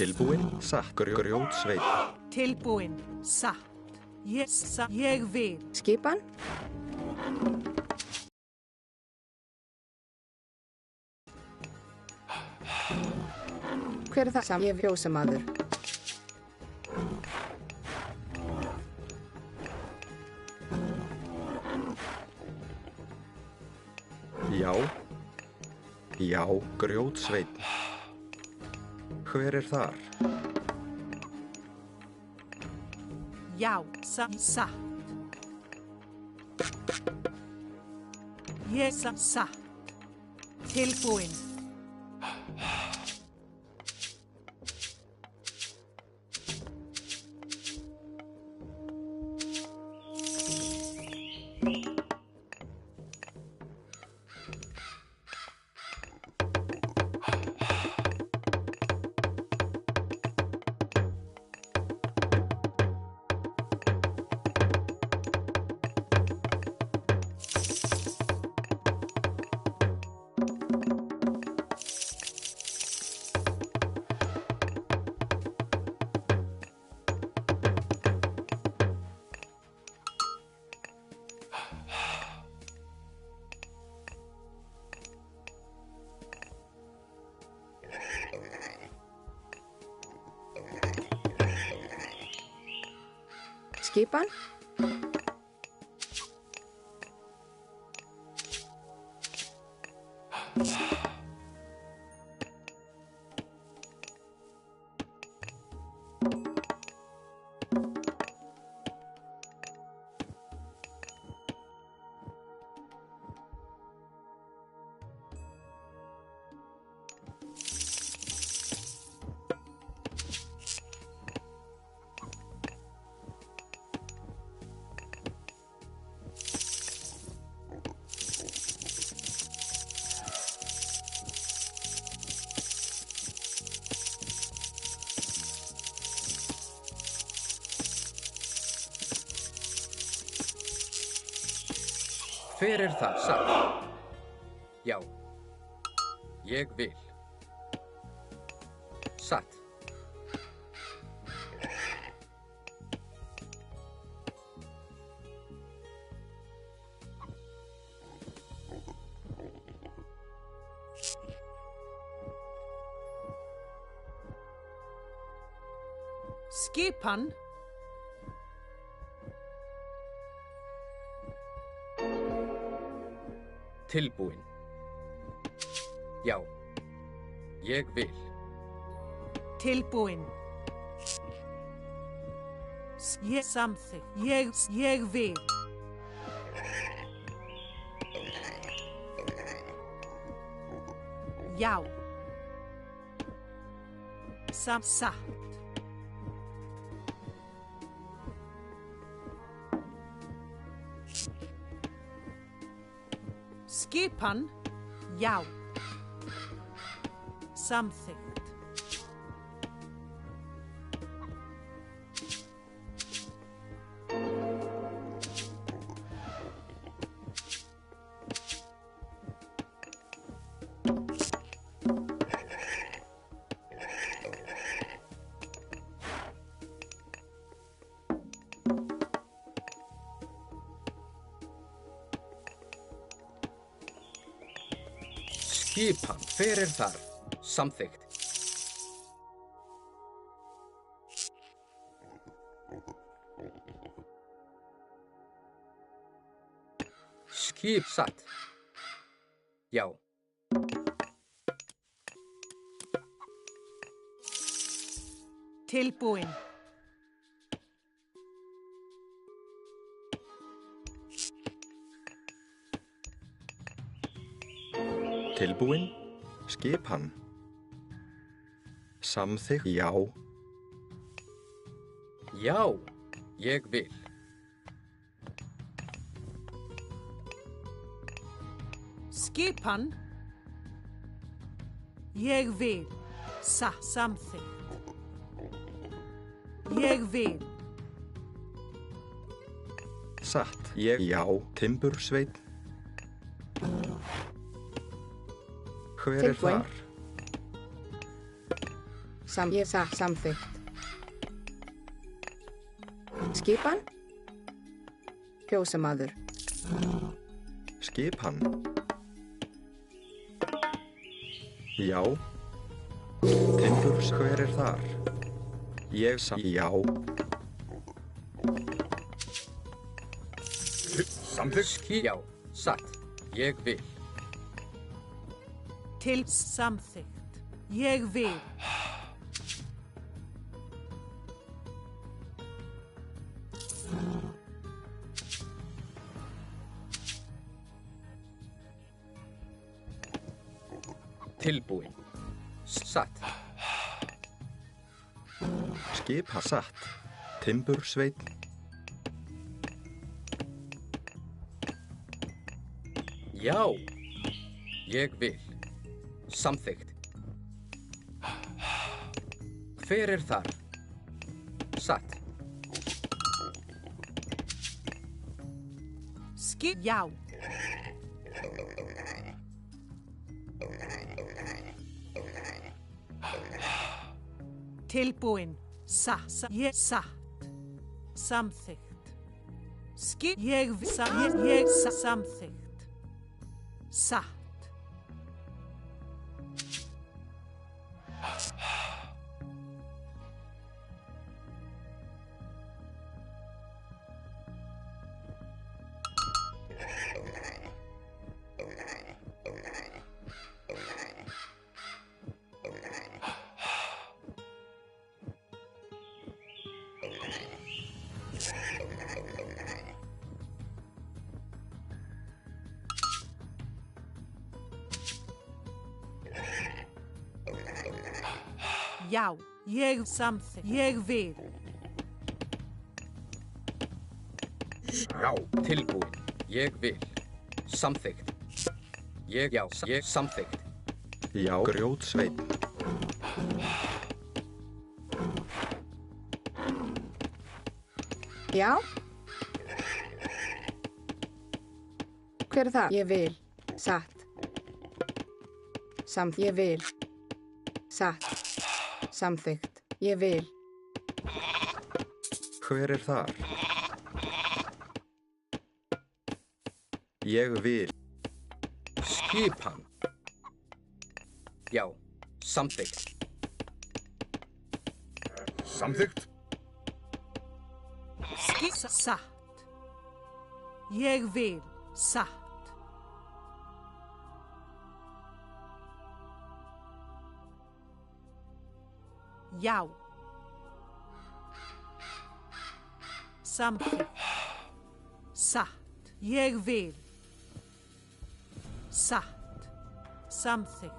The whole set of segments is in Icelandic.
Tilbúin, satt, grjótsveinn. Tilbúin, satt. Ég vil. Skipan? Hver það sem ég fjósamaður? Já. Já, grjótsveinn. Hver þar? Já, satt. Ég satt. Tilbúin. Skipan? Hver er það? Satt. Já. Ég vil. Satt. Skipan. Tilbúin. Já. Ég vil. Tilbúin. Ég samþykkt. Ég vil. Já. Satt. Skipan. Já. Samþykkt. Skipan. Hver er þar? Samþykkt. Skip. Satt. Já. Tilbúin. Tilbúin. Skipan. Samþykkt. Já. Já. Ég vil. Skipan. Ég vil. Samþykkt. Ég vil. Satt. Ég. Já. Timbursveinn. Hver er Tilbúin. þar? Samþykkt. Skipan. Fjósamaður. Skipan. Já. Timburs. Hver er þar? Ég. Já. Samþykkt. Já. Satt. Ég vil. Til samþykkt. Ég vil. Tilbúin. Satt. Skipa. Satt. Timbursveinn. Já. Ég vil. Samþykkt. Hver er þar? Satt. Já. Tilbúin. Ég. Satt. Samþykkt. Ég. Samþykkt. Satt. Já, ég samþykkt. Ég vil. Já. Tilbúin. Ég vil. Samþykkt. Ég. Já. Ég. Samþykkt. Já. Grjótsveinn. Já. Hver er það? Ég vil. Satt. Ég vil. Satt. Samþykkt. Ég vil. Hver er þar? Ég vil. Skipan. Já, samþykkt. Samþykkt. Satt. Ég vil. Satt. Já. Samþykkt. Satt. Ég vil. Satt. Samþykkt.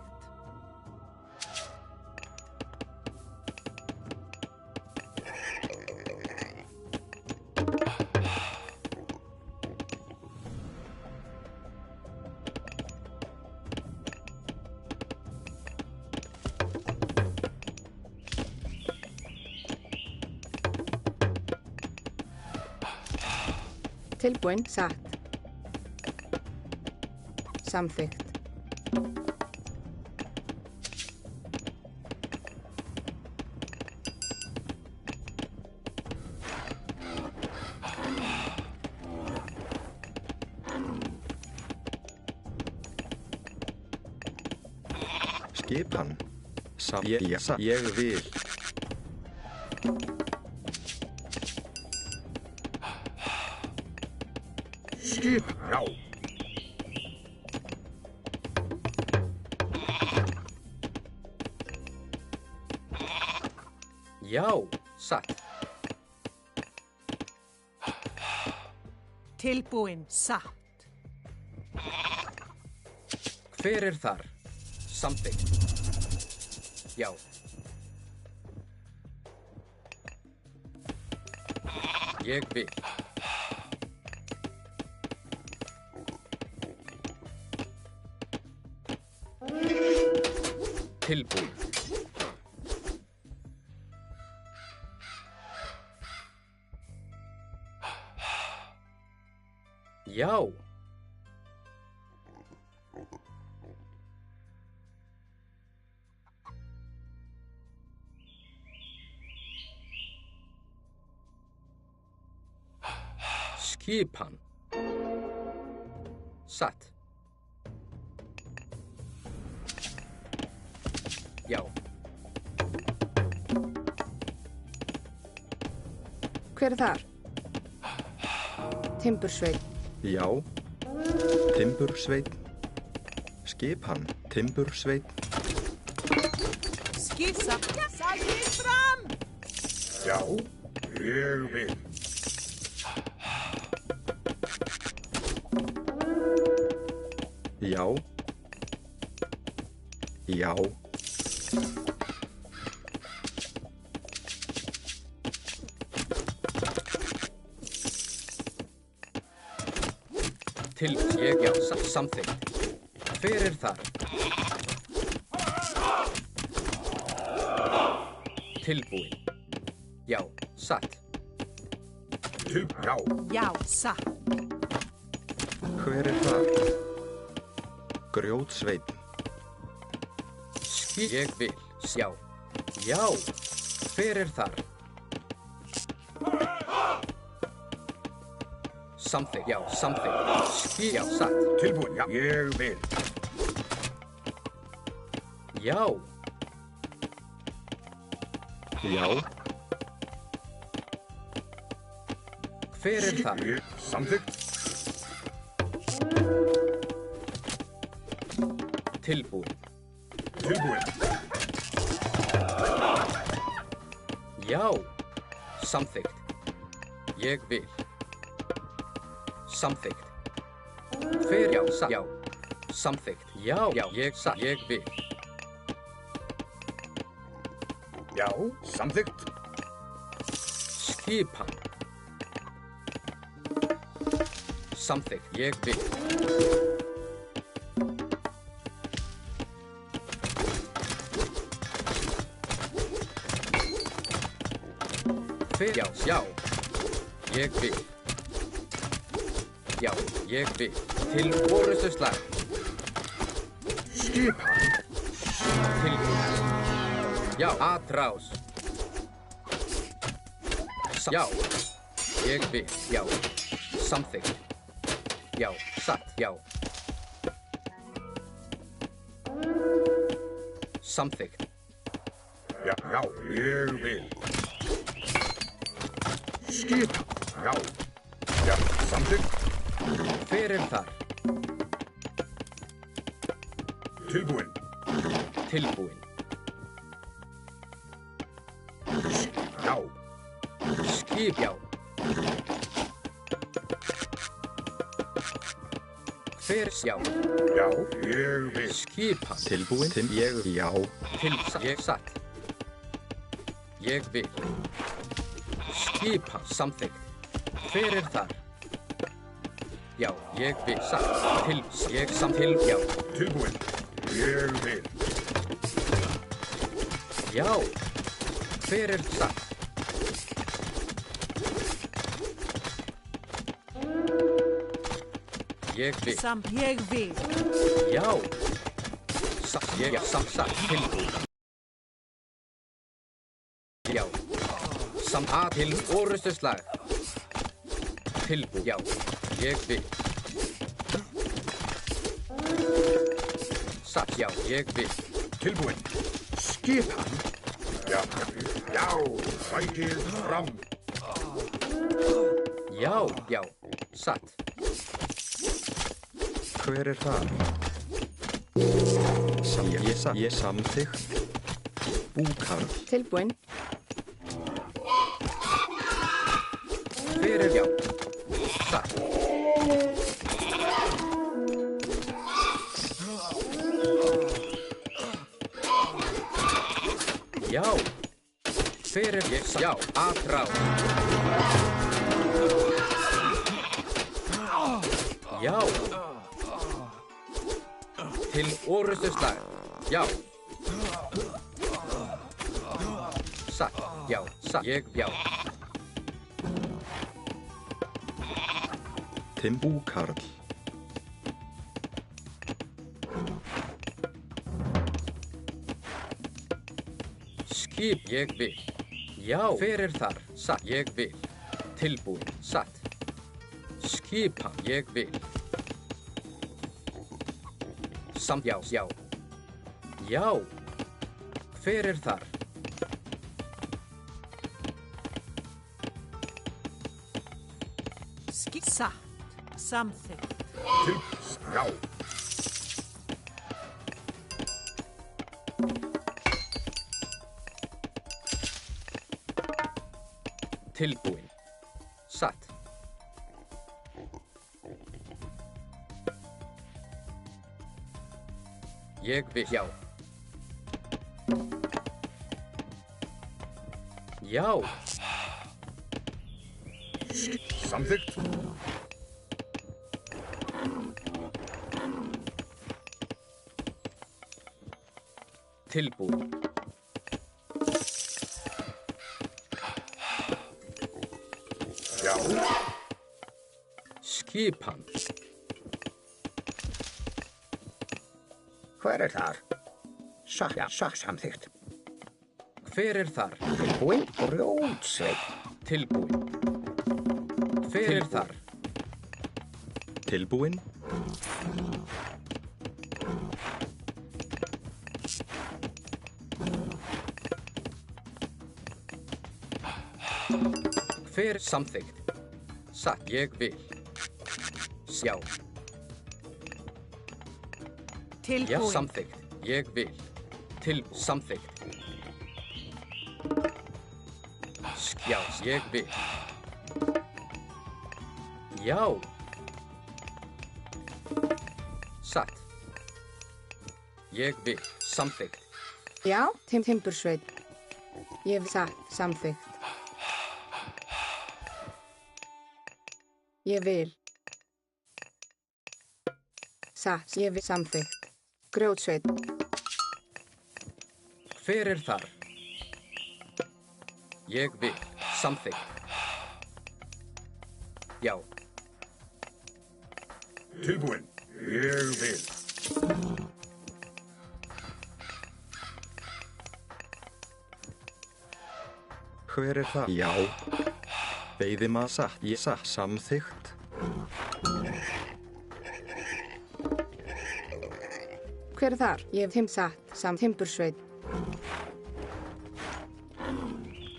Tilbúin. Satt. Samþykkt. Skipan. Ég vil. Skip. Já. Já, satt. Tilbúin. Satt. Hver er þar? Samþykkt. Já. Ég vil. Tilbúin. Já. Skipan. Satt. Já. Hver er þar? Timbursveit. Já. Timbursveit. Skipan. Timbursveit. Skissa. Sækir fram. Já. Ég vil. Já. Já. Til ég, já, samþykkt. Hver er þar? Tilbúin. Já, satt. Já. Já, satt. Hver er þar? Grjótsveit. Ég vil. Já. Já. Hver er þar? Samþykkt. Já, samþykkt. Já, satt. Tilbúin. Já. Ég vil. Já. Já. Hver er þar? Samþykkt. Tilbúin. Tilbúin. Já. Samþykkt. Ég vil. Samþykkt. Hver, já, satt. Já. Samþykkt. Já, já, ég satt. Ég vil. Já. Samþykkt. Skipan. Samþykkt. Ég vil. Hver, já, já. Ég vil. já, ég vil. Til orustuslag. Skipan. Tilbúin. Já, atrás. Já, ég vil, já. Samþykkt. Já, satt, já. Samþykkt. Já, ég vil. Skipan. Já. Já, samþykkt. Hver þar? Tilbúin. Tilbúin. Já. Skip, já. Hver, já. Já, ég vil. Skipan. Tilbúin. Ég, já. Ég satt. Ég vil. Skipan. Samþykkt. Hver þar? Já, ég vil. Satt. Ég til, já. Tilbúin. Ég vil. Já. Hver satt? Ég vil. Ég vil. Já. Satt. Ég, já, satt. Tilbúin. Já. Til orustuslag. Tilbúin. Já. Ég vil. Satt. Já. Ég vil. Tilbúin. Skipan. Já. Já, sækið fram. Já. Já. Satt. Hver þar? Ég samþykkt. Búkarl. Tilbúin. Hver já. Satt. Já. Hver ég. Já. Atrás. Já. Til orustuslag. Já. Satt. Já. Satt. Ég. Já. Búkarl. Skip. Ég vil. Já. Hver þar? Satt. Ég vil. Tilbúin. Satt. Skipan. Ég vil. Já. Já. Já. Hver þar? Satt. Samþykkt. Já. Tilbúin. Satt. Ég vil. Já. Já. Samþykkt. Tilbúin. Já. Skipan. Hver þar? Samþykkt. Hver þar? Tilbúin. Grjótsveit. Tilbúin. Hver þar? Tilbúin. Hver samþykkt? Satt. Ég vil. Já. Já, Tilbúin. samþykkt. Ég vil. Samþykkt. Já, ég vil. Já. Satt. Ég vil. Samþykkt. Já, timbursveit. Ég satt. Samþykkt. Ég vil. Satt. Ég vil. Samþykkt. Grjótsveit. Hver þar? Ég vil. Samþykkt. Já. Tilbúinn. Ég vil. Hver er það? Já. Veiðimaður satt. Ég satt. Samþykkt. Hver er þar? Ég hef satt. Timbursveit.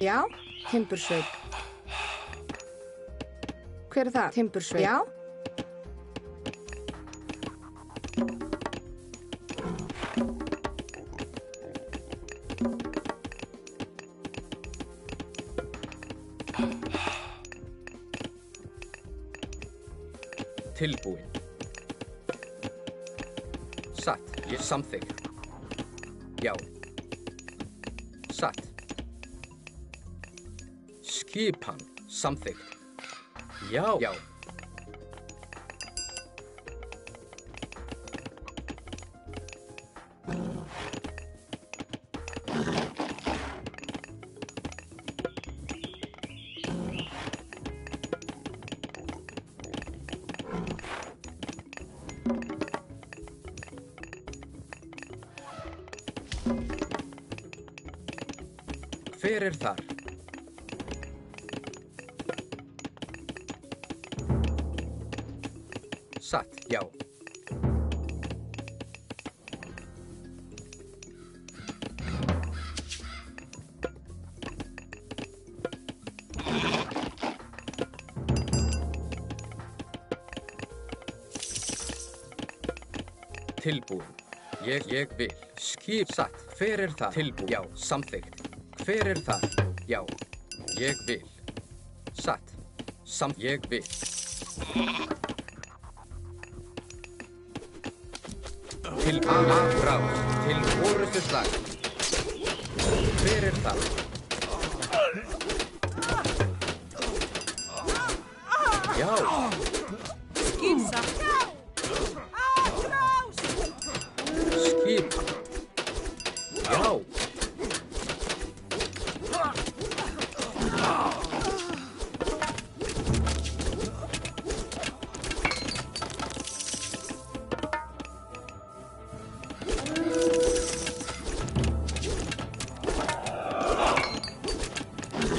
Já, timbursveit. Hver er þar? Timbursveit. Já. Tilbúinn. Satt. Ég samþykkt. Já. Satt. Skipan. Samþykkt. Já. Já. Hver er þar? Satt, já. Tilbúinn. Ég vil. Skip satt. Hver er það? Tilbúinn. Já, samþykkt. Hver er það? Já. Ég vil. Satt. Ég vil. Til aðráð. Til orustuslag. Hver er það? Já. Skipsa. Skip. Já.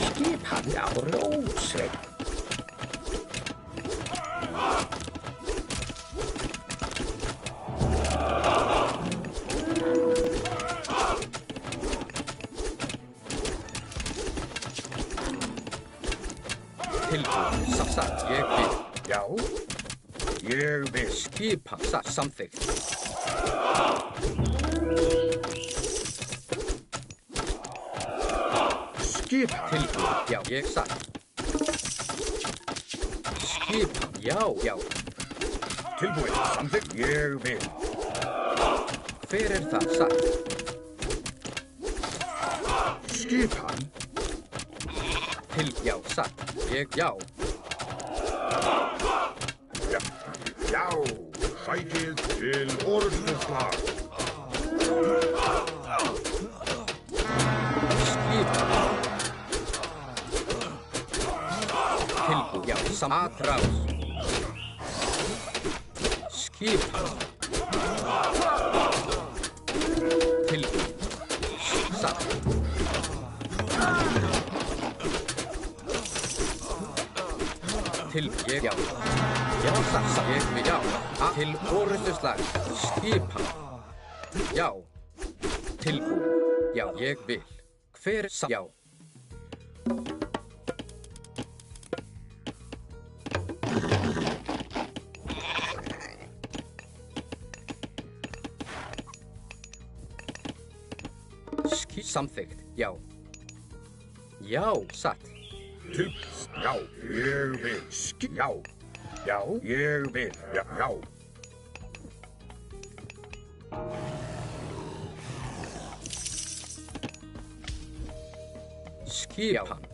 Skipan á Rótsveit. Tilbúinn. Satt. Ég vil. Já. Ég vil. Skipan. Satt. Samþykkt. Skipan. Tilbúinn. Já. Ég satt. Skipan. Já. Já. Tilbúinn. Samþykkt. Ég vil. Hver er það? Satt. Skipan. Já. Satt. Já. Já. Já. Sækið til orustuslag. Skipan. Tilbúinn. Já. Aðráð. Skipan. Tilbúinn. Satt. Já. Já, satt. Ég vil. Já. Til orustuslag. Skipan. Já. Tilbúinn. Já. Ég vil. Hver? Já. Samþykkt. Já. Já, satt. Já. Ég vil. Já. Já. Ég vil. Já. Já. Skipan.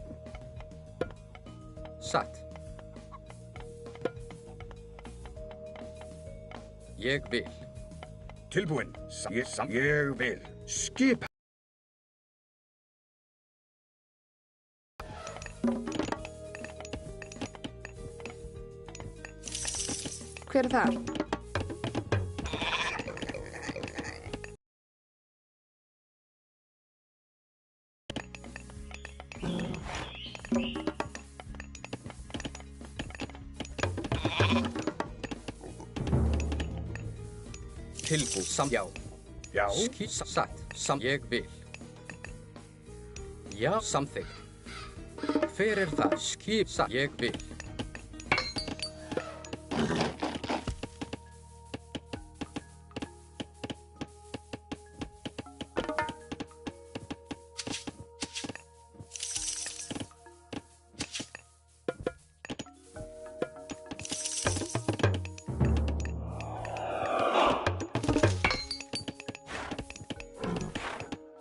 Satt. Ég vil. Tilbúinn. Ég vil. Skipan. Hver er þar? Tilbúið. Já. Já. Satt. Ég vil. Já, samþykkt. Hver er það? Satt. Ég vil.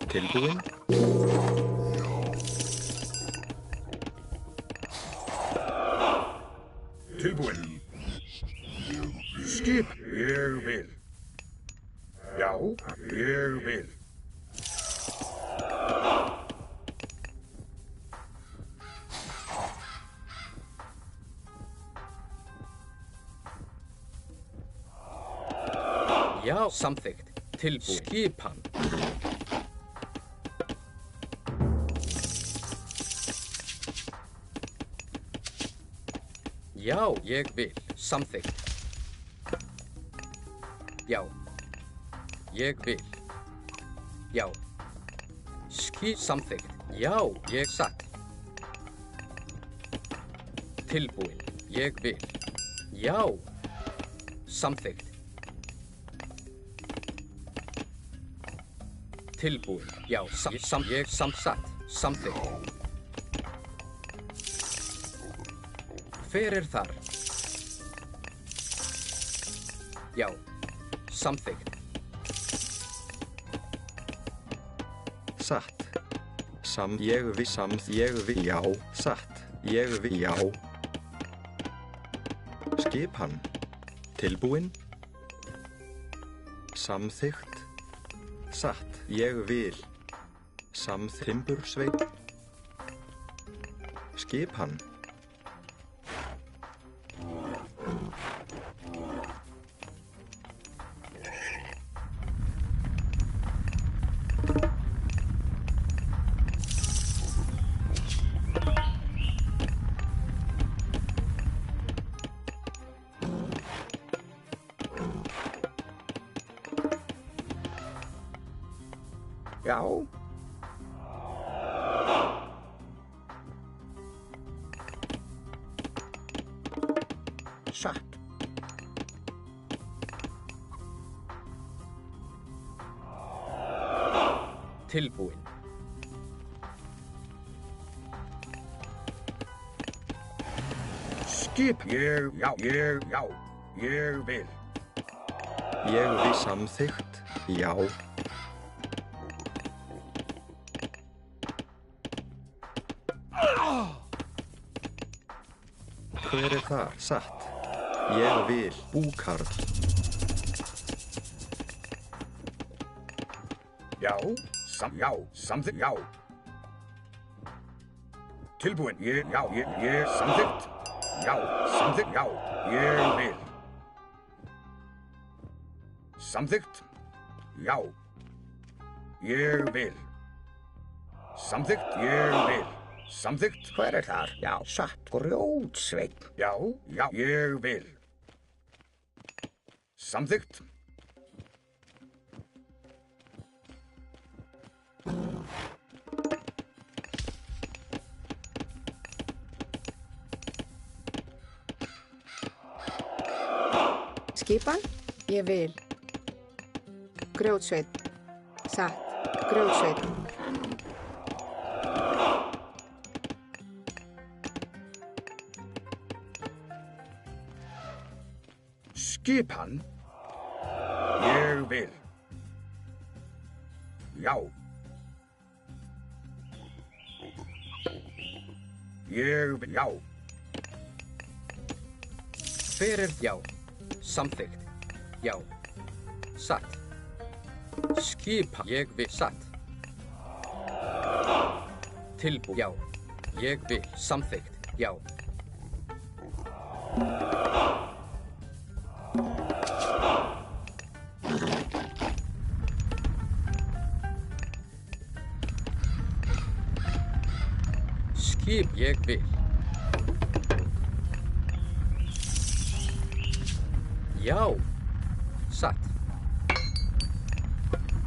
Tilbúin. Tilbúin. Skip. Ég vil. Já, ég vil. Já, samþykkt. Tilbúið. Skipan. Já, ég vil. Samþykkt. Já. Ég vil. Já. Samþykkt. Já, ég satt. Tilbúin. Ég vil. Já. Samþykkt. Tilbúin. Já, ég satt. Samþykkt. Hver er þar? Já. Samþykkt. Satt. Ég vil. Já. Satt. Ég vil. Já. Skipan. Tilbúin. Samþykkt. Satt. Ég vil. Timbursveinn. Skipan. Já. Satt. Tilbúin. Skip. Ég vil. Ég vil. Samþykkt. Já. Hver er þar? Satt. Ég vil. Búkarl. Já. Samþykkt. Já. Tilbúin. Ég samþykkt. Já. Samþykkt. Já. Ég vil. Samþykkt. Já. Ég vil. Samþykkt. Ég vil. Samþykkt. Hver er þar? Já, satt. Grjótsveinn. Já, ég vil. Samþykkt. Skipan. Ég vil. Grjótsveinn. Satt. Grjótsveinn. Skipan. Ég vil. Já. Ég vil. Já. Hver er já? Samþykkt. Já. Satt. Skipan. Ég vil. Satt. Tilbúið. Já. Ég vil. Samþykkt. Já. Skip, ég vil. Já, satt.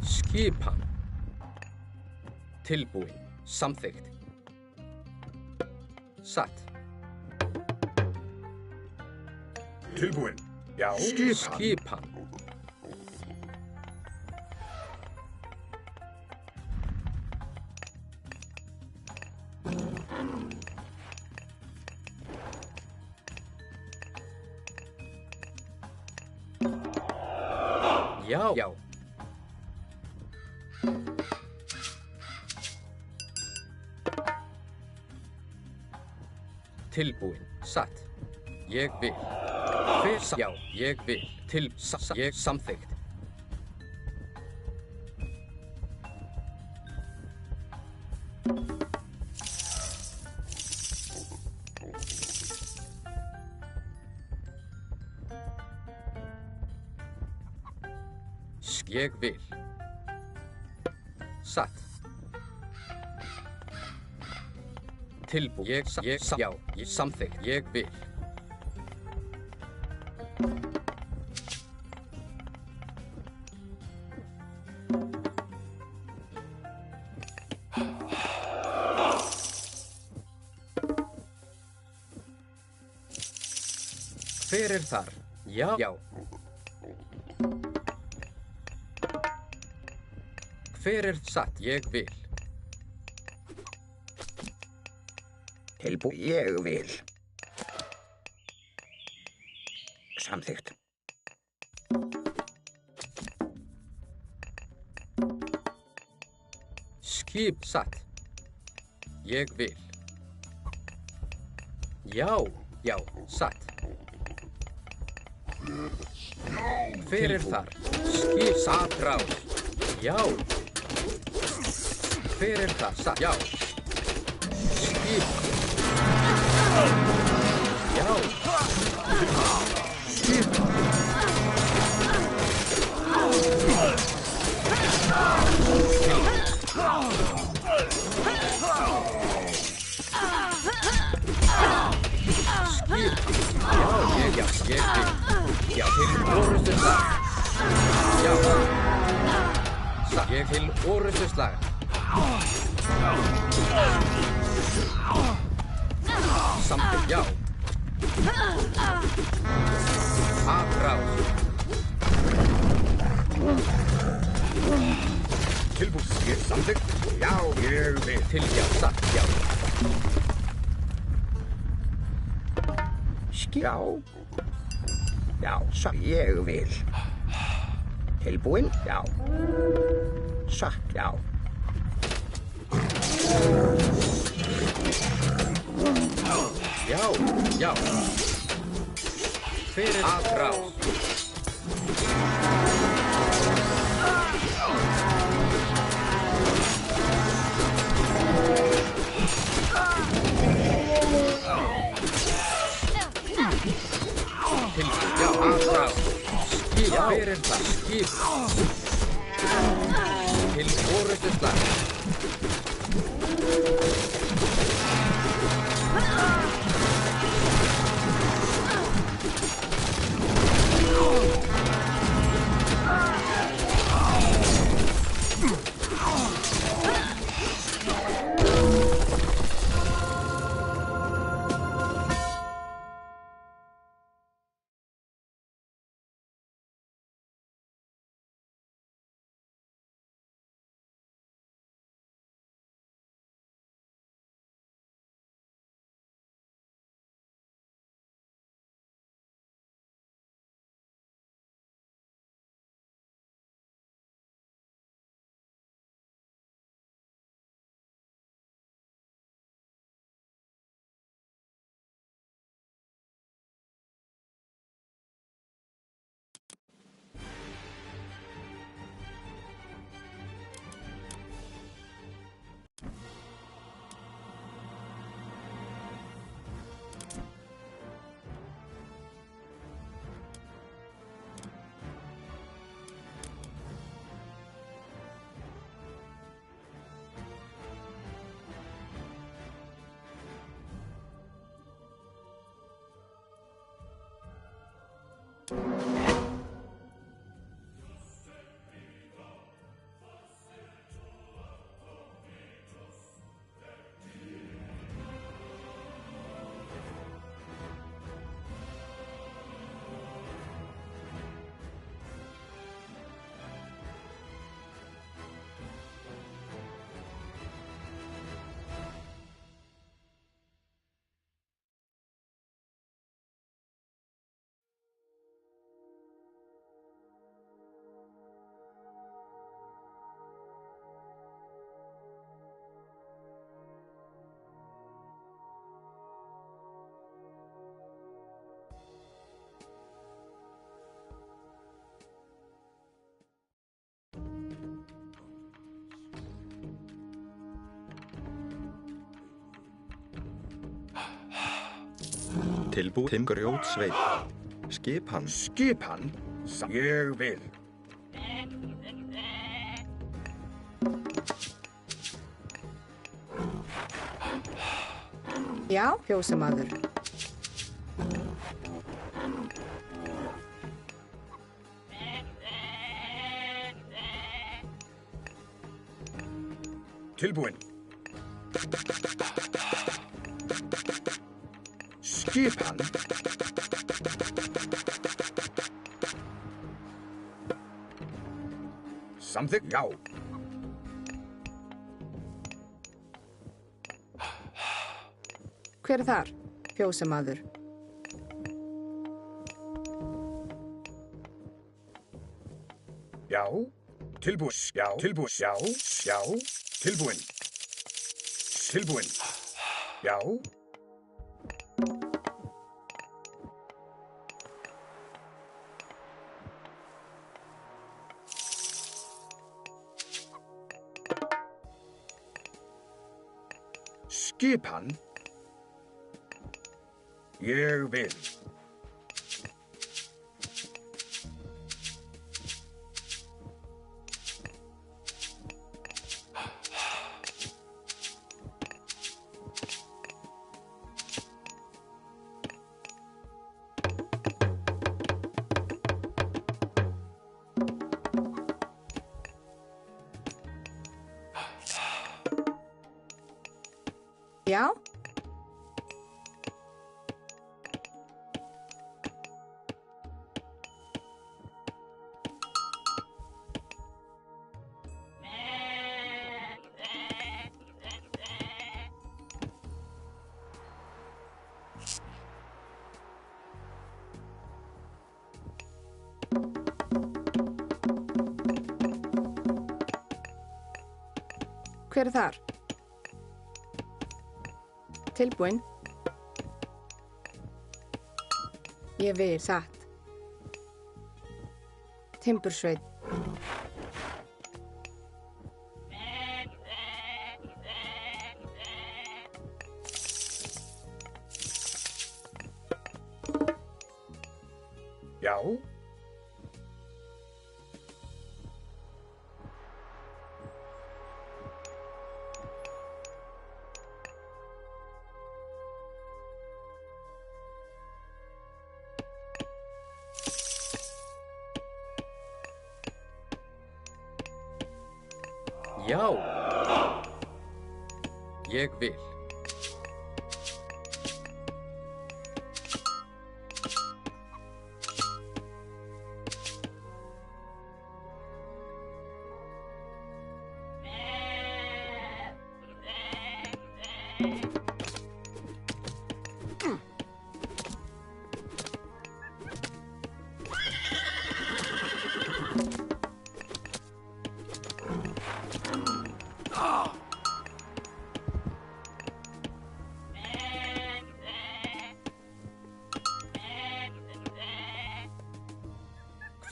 Skipan. Tilbúin, samþykkt. Satt. Tilbúin. Já. Skipan. Já. Já. Tilbúin, satt. Ég vil. Já, ég vil. Ég samþykkt. Ég vil. Satt. Tilbúin. Já, ég samþykkt. Ég vil. Hver þar? Já. Já. Hver satt? Ég vil. Tilbúin. Ég vil. Samþykkt. Skip satt. Ég vil. Já. Já, satt. Hver þar? Skip satt ráð. Já. Hver þar? Satt. Já. Skip. Já. Skip. Skip. Já, ég vil. Já, til orustu slag. Já. Satt. Ég til orustu slag. Samtidig, já. Afráð. Tilbúin. Ég samþykkt. Já, ég vil. Til, já, satt, já. Já. Já, satt. Ég vil. Tilbúin. Já. Satt. Já. Já, já. Fyrir afráð. Tilbúin, já, afráð. Skip, fyrir það, skip. Til orustu slag. Tilbúin grjótsveit. Skipan. Skipan. Ég vil. Já, fjósamaður. Tilbúin. Skipan. Samþykkt. Já. Hver er þar? Fjósamaður. Já. Tilbúin. Já. Tilbúin. Já. Já. Tilbúin. Tilbúin. Já. Skipan. Ég vil. Já? Hver er þar? Tilbúin. Ég vil satt. Timbursveit. Já. Já. Ég vil.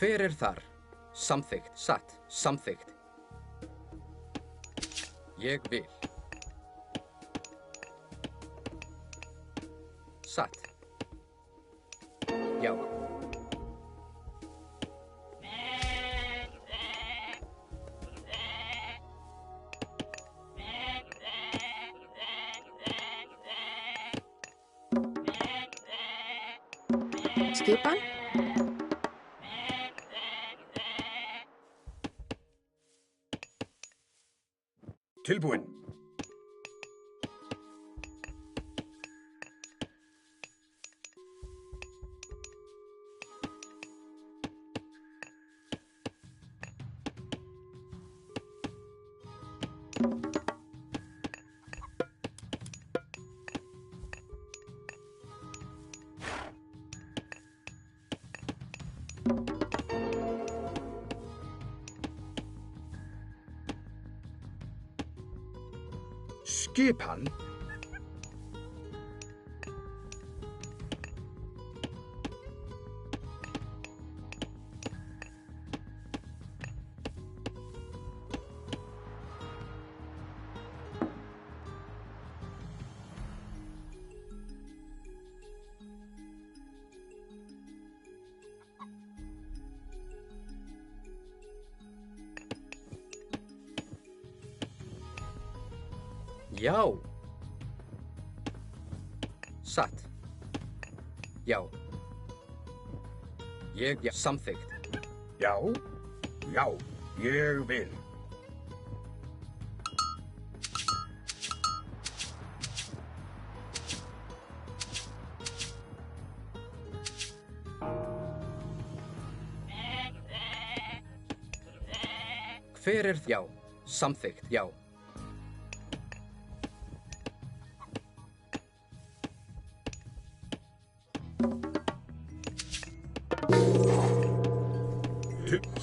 Hver er þar? Samþykkt, satt, samþykkt. Ég vil. Satt. Já. Skipan. Tilbúin. Skipan. Já. Satt. Já. Já, samþykkt. Já. Já. Ég vil. Hver er já? Samþykkt, já.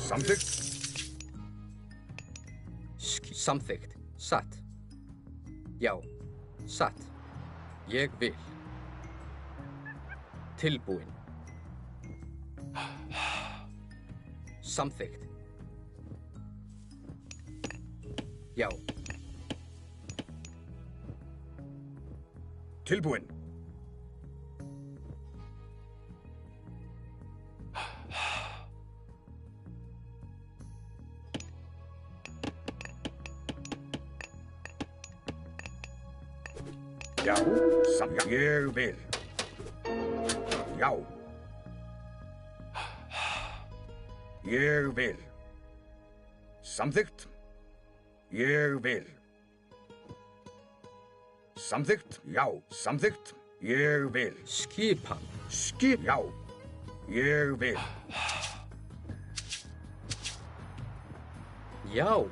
Samþykkt. Samþykkt, satt. Já, satt. Ég vil. Tilbúin. Samþykkt. Já. Tilbúin. Já, ég vil. Já. Ég vil. Samþykkt. Ég vil. Samþykkt. Já, samþykkt. Ég vil. Skipan. Já. Ég vil. Já.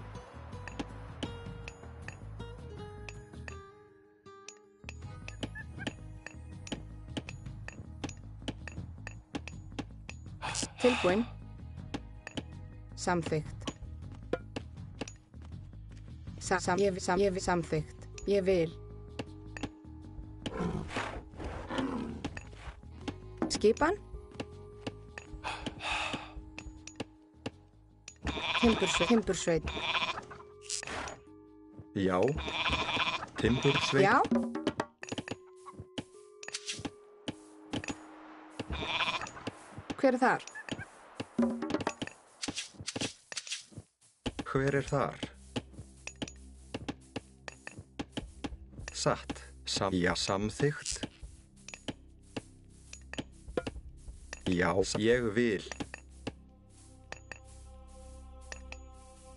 Tilbúin. Samþykkt. Ég vil samþykkt. Ég vil. Skipan. Timbursveit. Já. Timbursveit. Já. Hver er þar? Hver er þar? Satt. Já, samþykkt. Já, ég vil.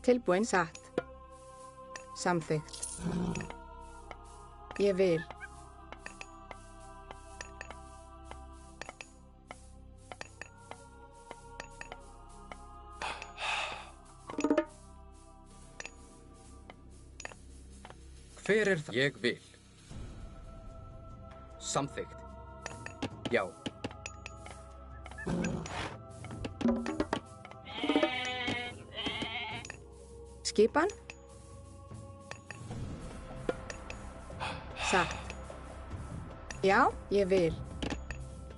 Tilbúin. Satt. Samþykkt. Ég vil. Hver er það? Ég vil. Samþykkt. Já. Skipan. Satt. Já, ég vil.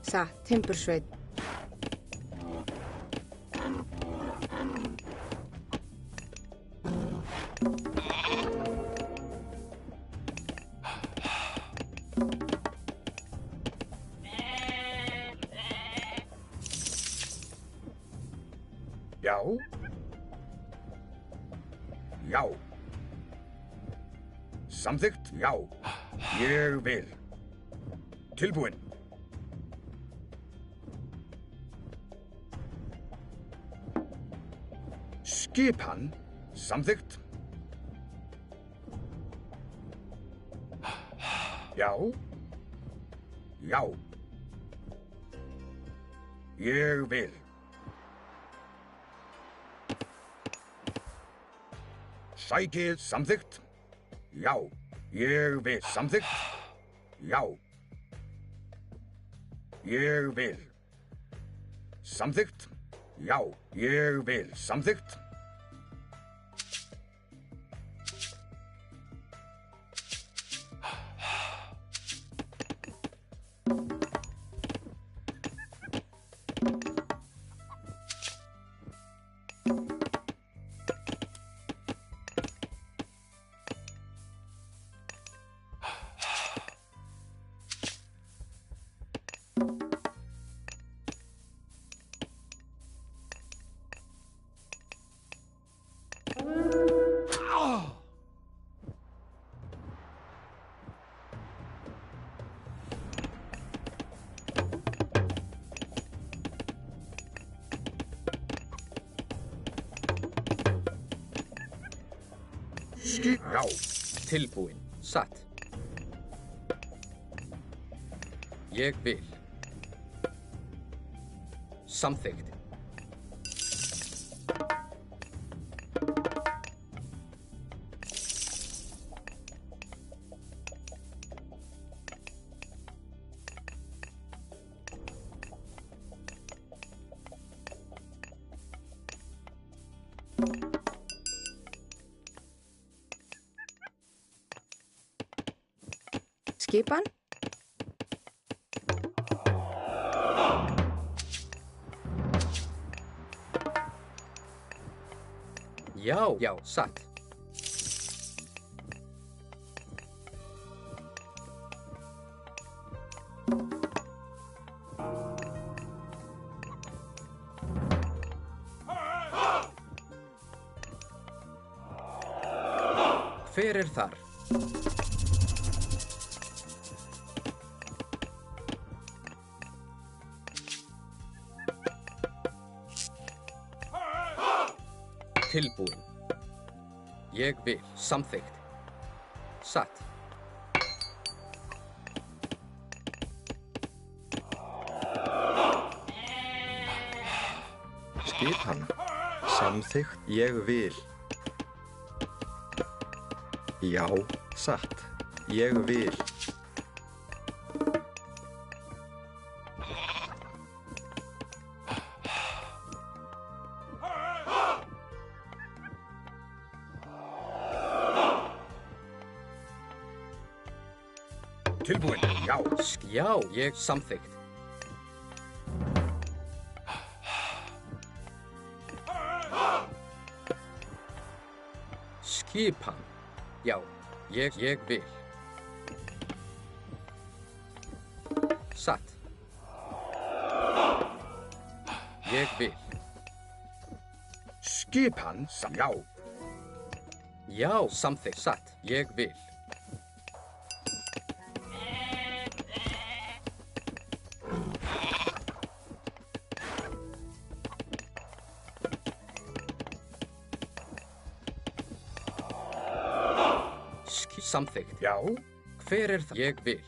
Satt. Timbursveit. Já. Já. Samþykkt. Já. Ég vil. Tilbúin. Skipan. Samþykkt. Já. Já. Ég vil. Sækið. Samþykkt. Já. Ég vil. Samþykkt. Já. Ég vil. Samþykkt. Já. Ég vil. Samþykkt. Já. Tilbúin. Satt. Ég vil. Samþykkt. Skipan. Já, satt. Hver þar? Tilbúin. Ég vil. Samþykkt. Satt. Skipan. Samþykkt. Ég vil. Já. Satt. Ég vil. Tilbúin. Já. Já, ég samþykkt. Skipan. Já, ég vil. Satt. Ég vil. Skipan. Já. Já, samþykkt. Satt. Ég vil. Samþykkt. Já. Hver það? Ég vil.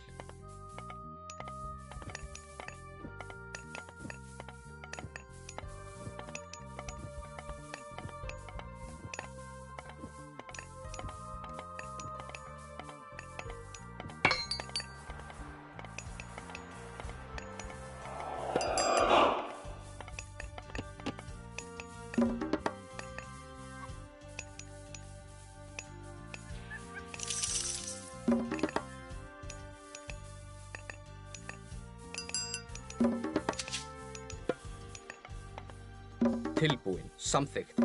Tilbúin. Samþykkt.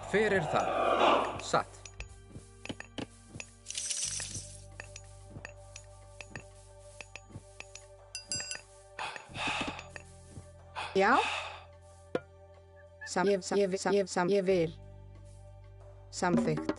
Hver það? Satt. Já. Ég vil. Samþykkt.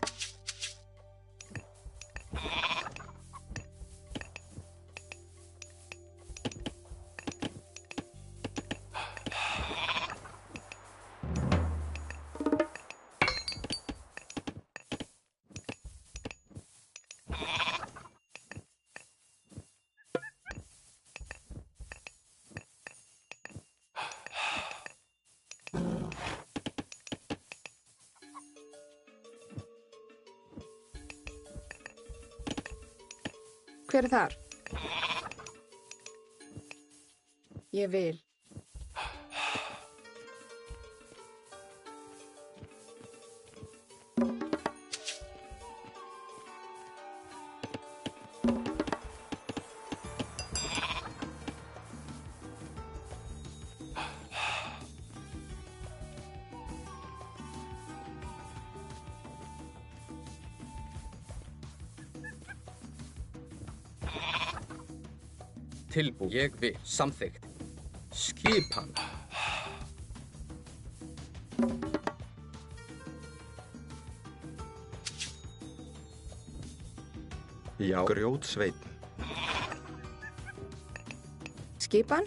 Hver þar? Ég vil. Tilbúin. Ég vil. Samþykkt. Skipan. Já. Grjótsveinn. Skipan.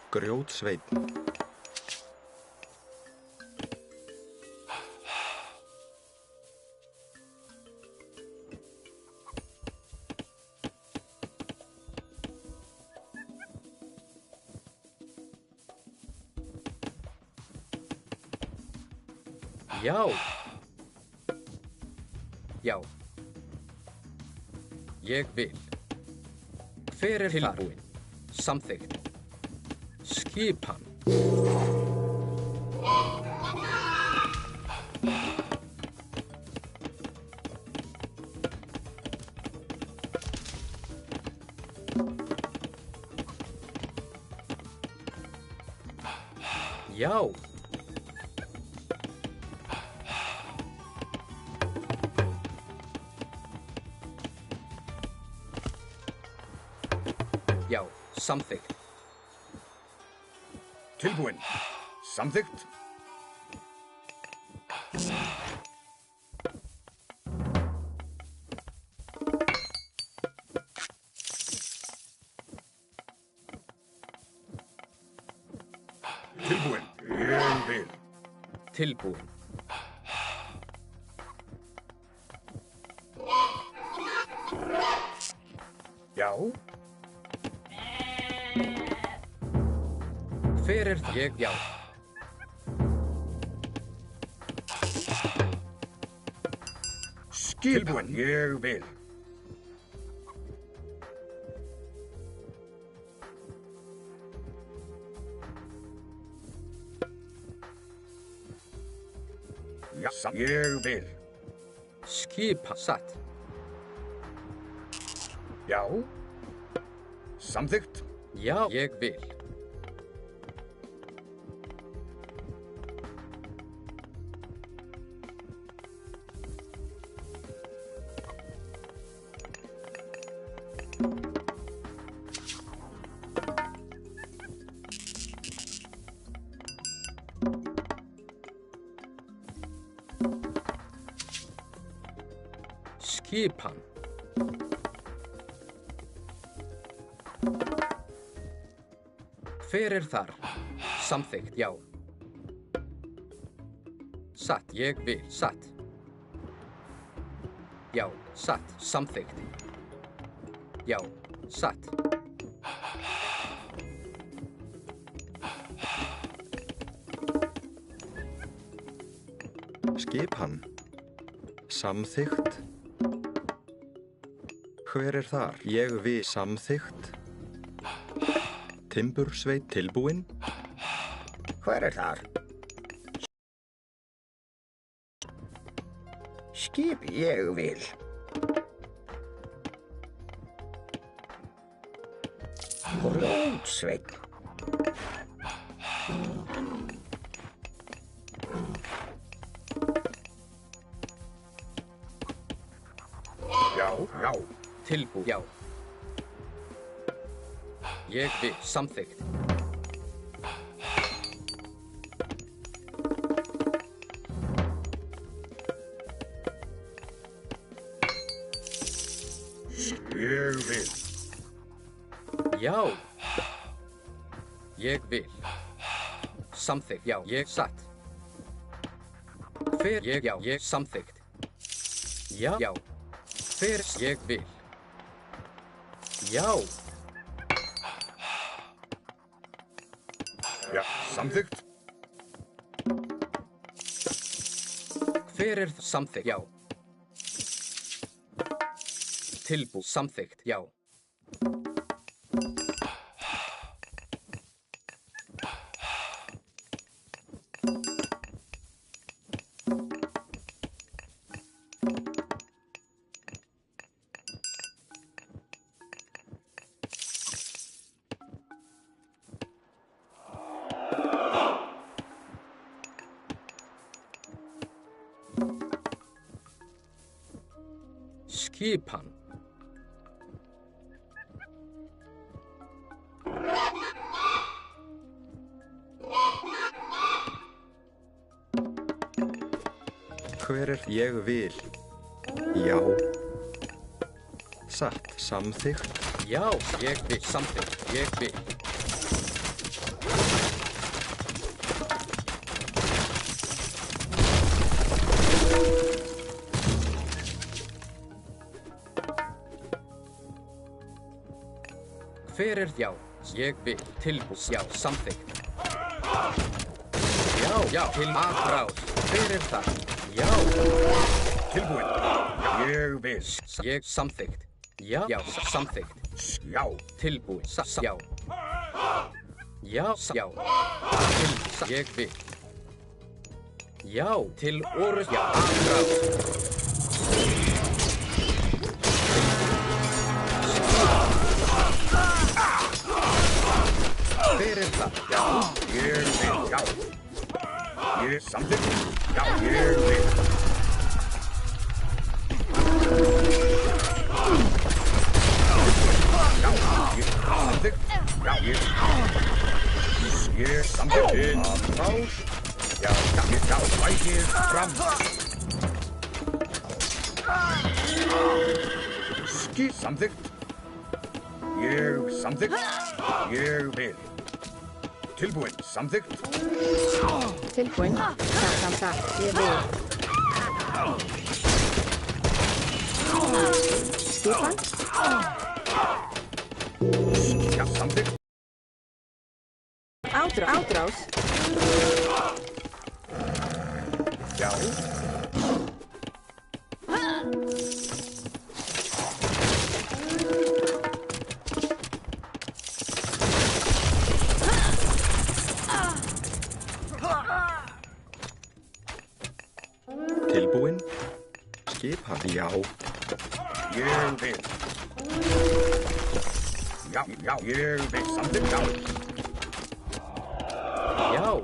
Grjótsveinn. Já. Já. Ég vil. Hver er tilbúinn? Samþykkt. Skipan. Já. Já, samþykkt. Tilbúinn. Samþykkt. Tilbúinn. Ég vil. Tilbúinn. Já. Hver er það? Ég, já. Tilbúinn. Ég vil. Já, ég vil. Skipa. Satt. Já. Samþykkt. Já, ég vil. Skipan. Hver er þar? Samþykkt, já. Satt, ég vil. Satt. Já, satt. Samþykkt. Já, satt. Skipan. Samþykkt. Hver er þar? Ég vil. Samþykkt. Timbursveit tilbúinn. Hver er þar? Skip ég vil. Grjótsveinn. Já, já. Tilbú, já. Ég vil. Samþykkt. Ég vil. Já. Ég vil. Samþykkt, já. Ég satt. Hver ég, já. Ég samþykkt. Já, já. Hver ég vil. Já. Já, samþykkt. Hver er samþykkt, já. Tilbú, samþykkt, já. Skipan. Hver ég vil? Já. Satt, samþykkt. Já, ég vil. Samþykkt. Ég vil. Hver já? Ég vil. Tilbúð. Já, samþykkt. Já, til aðrás. Hver það? Já. Tilbúinn. Ég vil. Ég samþykkt. Já, samþykkt. Já. Tilbúinn. Já. Já, já. Ég vil. Já, til orð. Já, aðrás. Hver það? Já. Ég vil. Já. Ég samþykkt. Já, ég vil. Já, ég samþykkt. Já, ég samþykkt. Aðrás. Já, vægir fram. Samþykkt. Ég samþykkt. Ég vil. Tilbúinn. Samþykkt. Tilbúinn. Satt. Ég vil. Skipan. Já, samþykkt. Ádrás. Já. Tilbúinn. Skipan. Já. Ég vil. Já, ég vil. Samþykkt. Já. Já.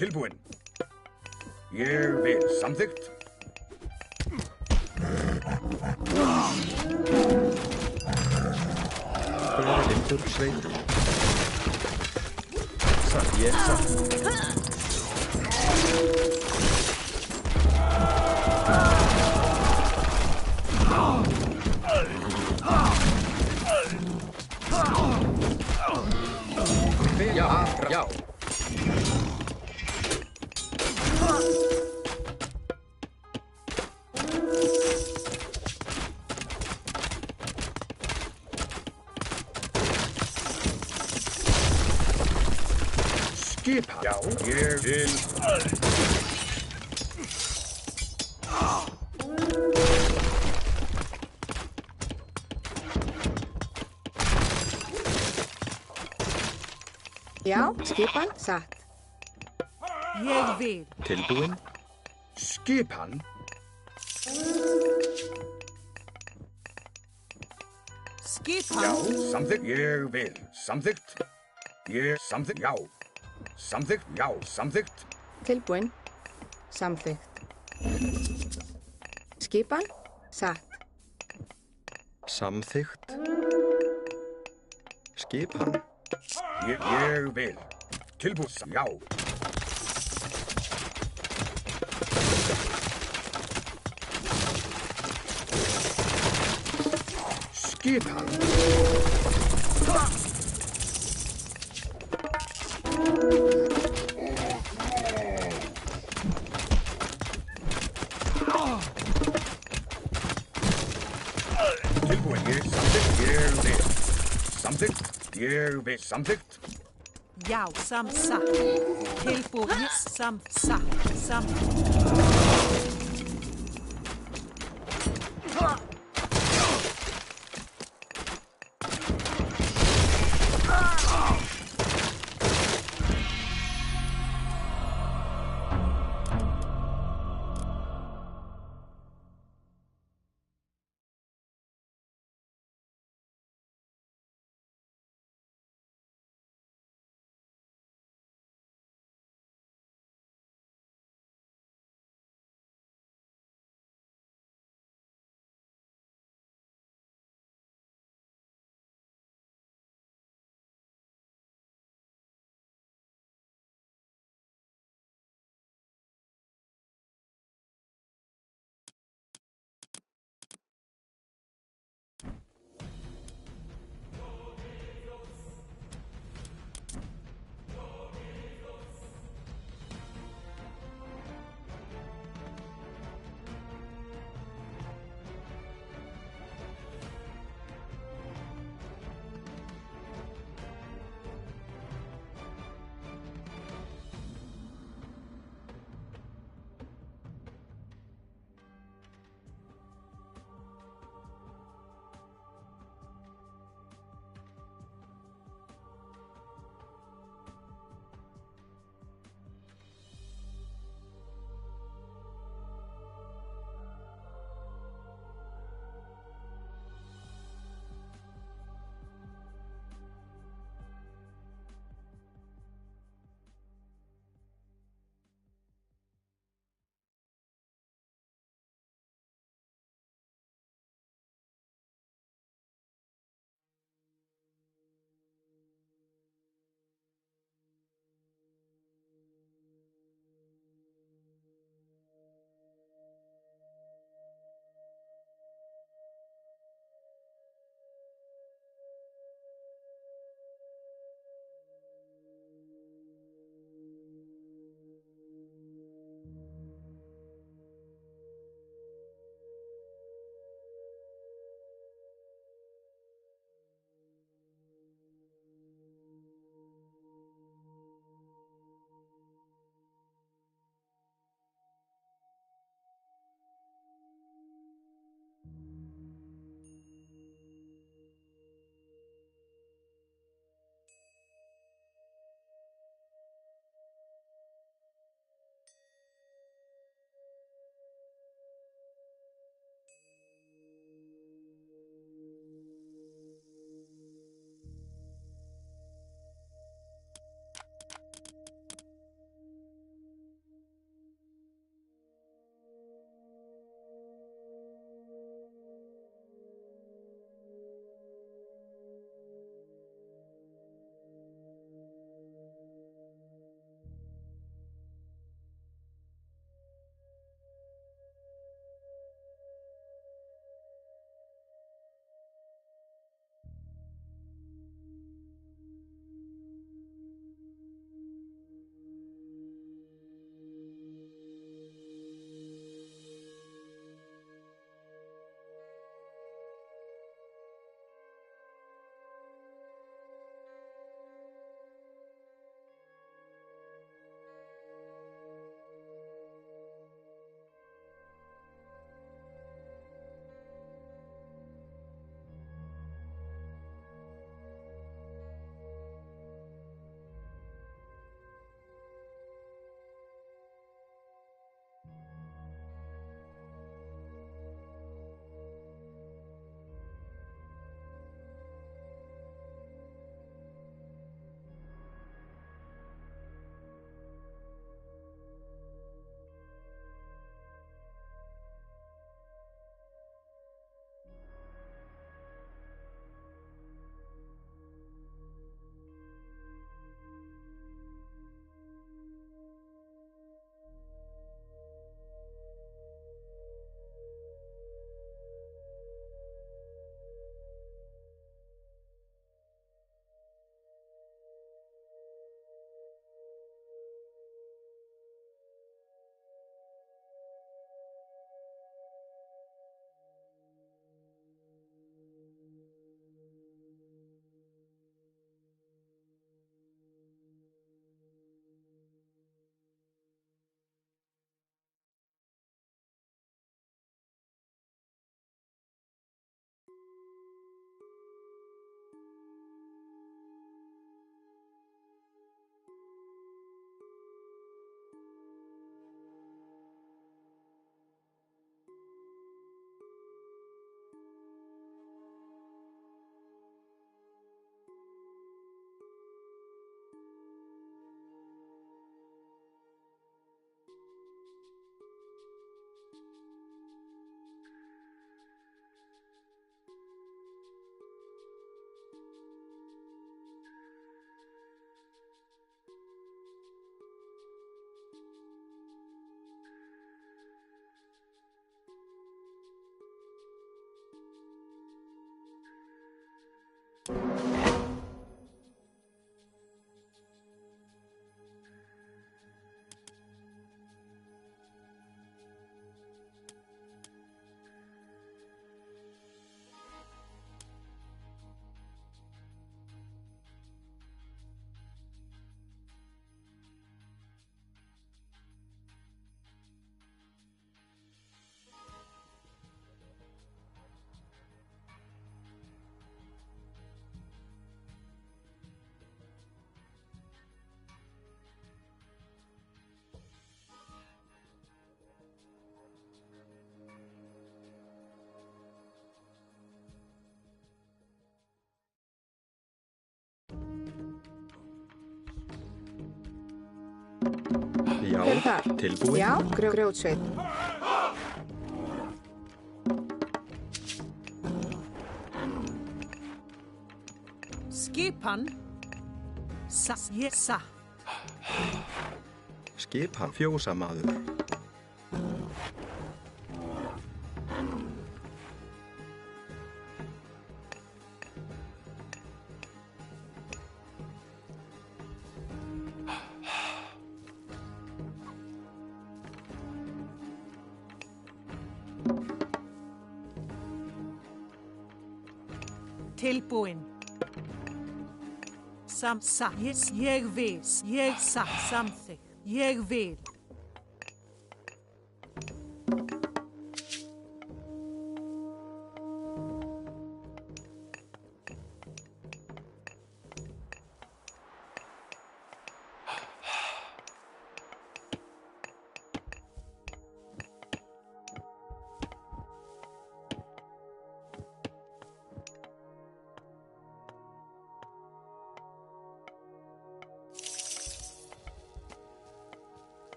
Tilbúinn. Ég vil. Samþykkt. Hver lindur sveitur? Satt, ég satt. Já. Skipan. Já, ég vil. Já, skipan. Satt. Ég vil. Tilbúinn. Skipan. Skipan. Já, samþykkt. Ég vil. Samþykkt. Ég samþykkt. Já. Samþykkt. Já, samþykkt. Tilbúinn. Samþykkt. Skipan. Satt. Samþykkt. Skipan. Ég vil. Tilbúið. Já. Skipan. Tilbúið. Ég samþykkt. Ég vil. Samþykkt. Ég vil. Samþykkt. Já, satt. Tilbúinn. Satt. Já, Hver er þar? tilbúin. Já, grjótsveit. Skipan. Ég satt. Skipan fjósamaður. Tilbúin. Ég vil. Ég satt. Samþykkt. Ég vil.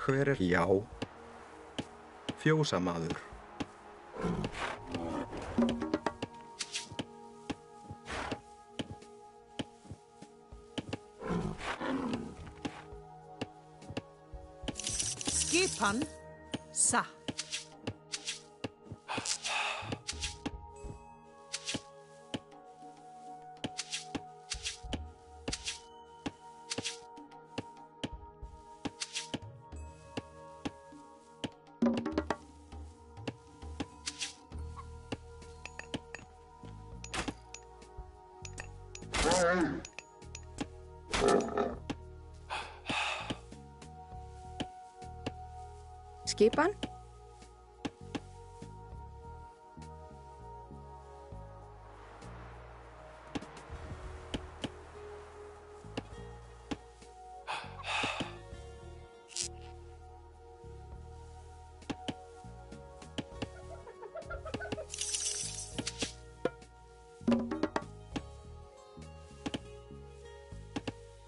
Hver er já? Fjósamaður. Skipan. Satt. Skipan.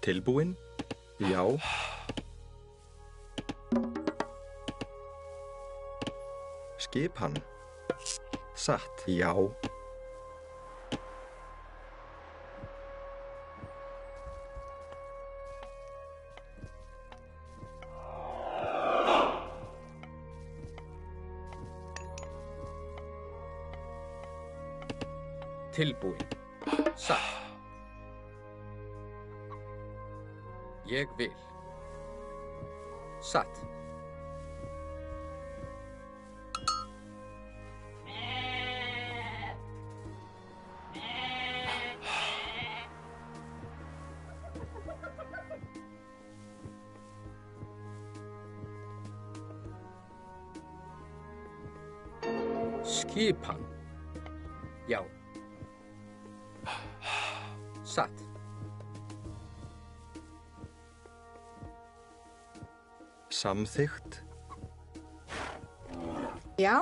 Tilbúin? Já. Skipan. Satt, já. Tilbúin. Satt. Ég vil. Satt. Skipan. Já. Satt. Samþykkt. Já.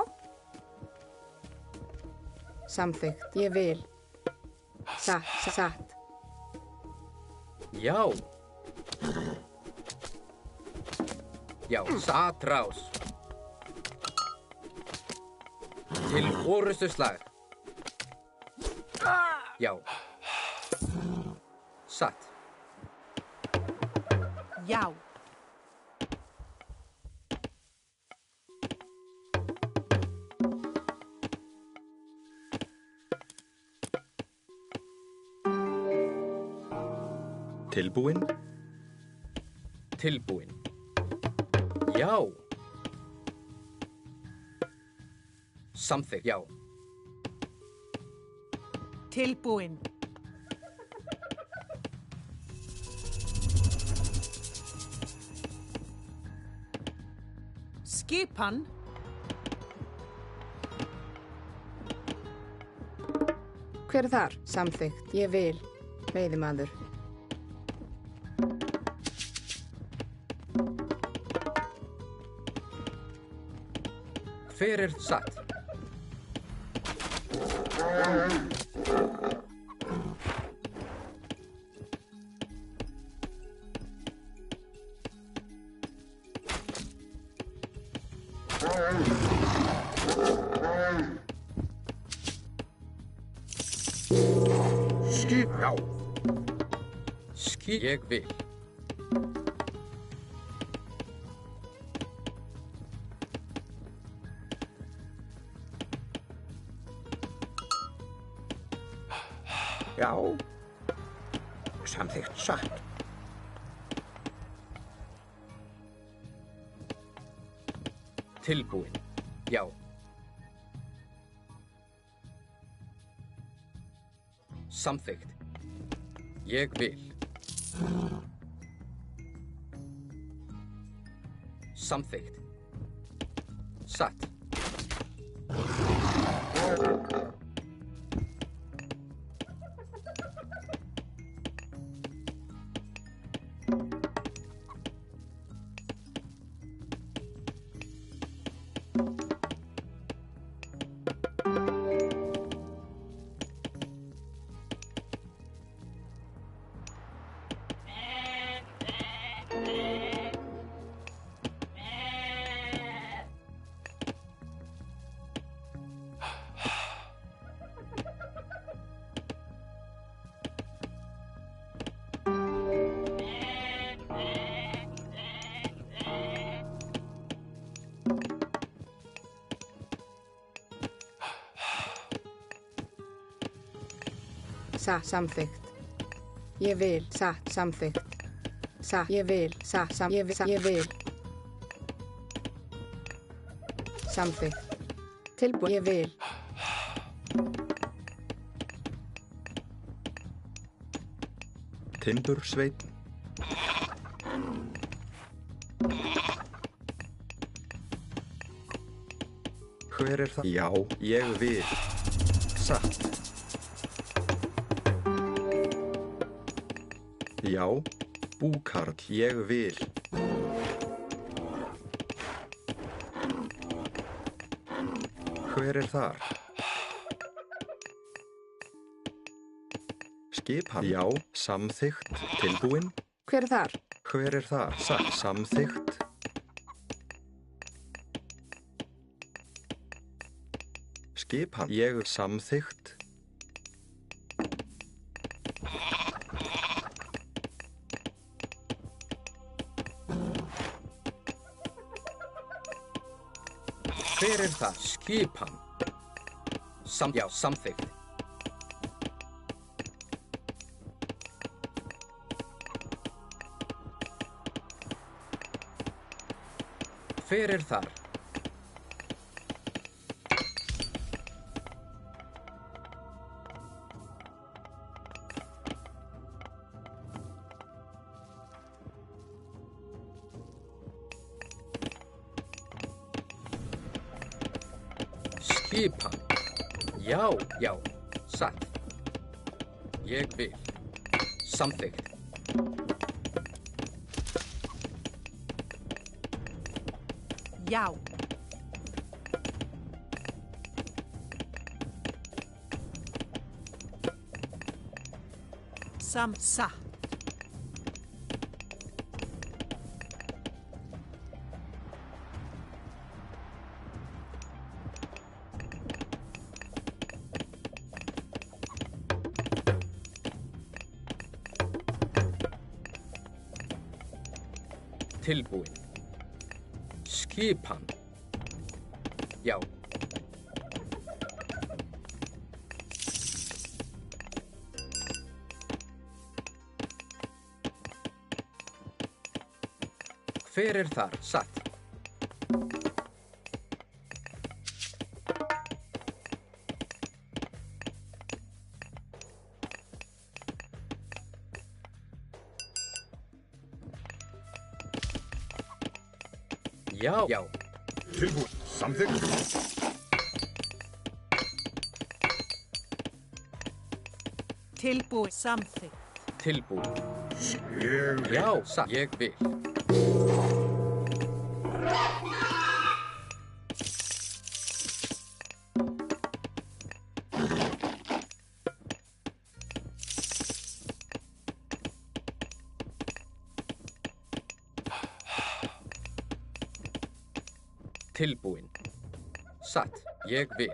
Samþykkt. Ég vil. Satt. Já. Já, satrás. Til orustuslag. Já. Satt. Já. Tilbúin. Tilbúin. Já. Samþykkt. Já. Tilbúin. Skipan. Hver er þar? Samþykkt. Ég vil. Veiðimaður. Hver er satt? Skip, já. Ég vil. Já. Samþykkt satt. Tilbúin. Já. Samþykkt. Ég vil. Samþykkt. Satt. Samþykkt. Ég vil. Samþykkt. Ég vil. Ég vil. Samþykkt. Tilbúin. Ég vil. Timbursveinn. Hver er það? Já, ég vil. Satt. Já, búkarl, ég vil. Hver er þar? Skipan, já, samþykkt, tilbúin. Hver er þar? Hver er þar? Samþykkt. Skipan, ég samþykkt. Hver er það? Skipan. Já, samþykkt. Hver er þar? Skipan. Já, já, satt. Ég vil. Samþykkt. Já. Satt. Tilbúin. Skipan. Já. Hver er þar? Satt. Já. Já. Tilbúin. Samþykkt. Tilbúið. Samþykkt. Tilbúin. Ég vil. Já, satt. Ég vil. Tilbúin. Satt. Ég vil.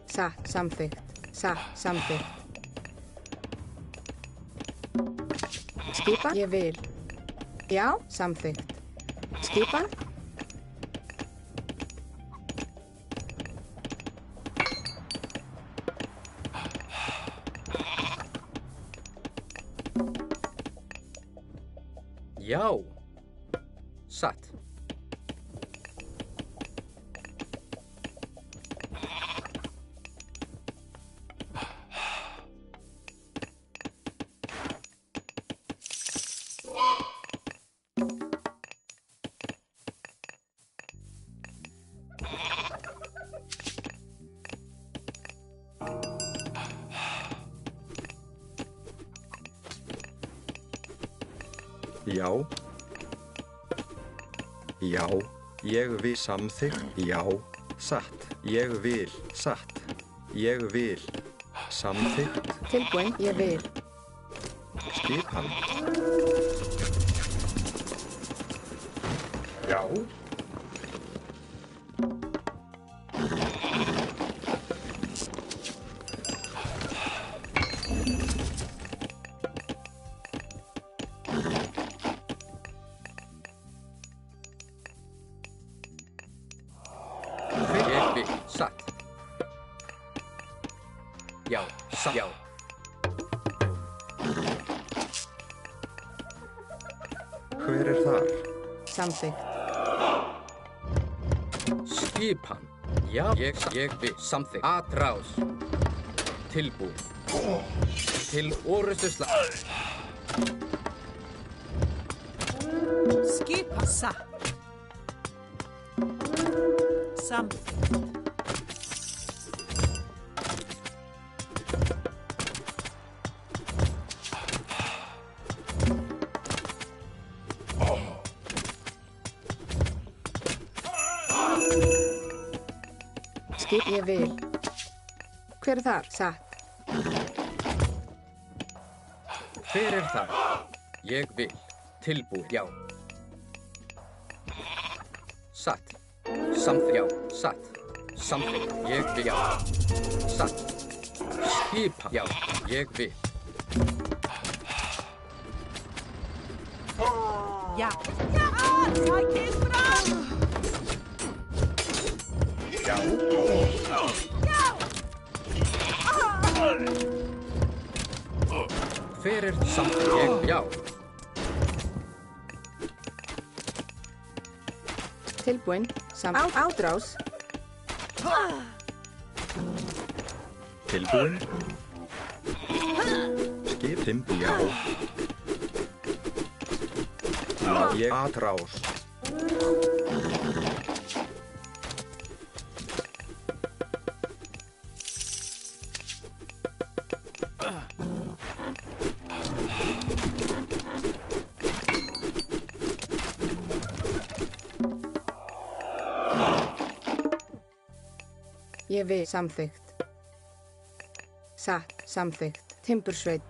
Satt, samþykkt. Satt, samþykkt. Skipan? Ég vil. Já, samþykkt. Skipan? Já. Satt. Já. Já. Ég vil. Samþykkt. Já. Satt. Ég vil. Satt. Ég vil. Samþykkt. Tilbúin. Ég vil. Skipan. Já. Ég vil. Satt. Já. Satt. Já. Hver er þar? Samþykkt. Skipan. Já. Ég vil. Samþykkt. Atrás. Tilbúin. Til orrustusslag. Skipa. Satt. Samþykkt. Skip. Ég vil. Hver er þar? Satt. Hver er þar? Ég vil. Tilbúin. Já. Satt. Samþykkt. Já. Satt. Samþykkt. Ég vil. Já. Satt. Skipan. Já. Ég vil. Já. Tækið fram! Já. Hver er samþykkt? Ég vil. Já. Tilbúin. Átrás. Tilbúin. Skipin. Já. Já. Ég. Atrás. Ég vil. Samþykkt. Satt. Samþykkt. Timbursveit.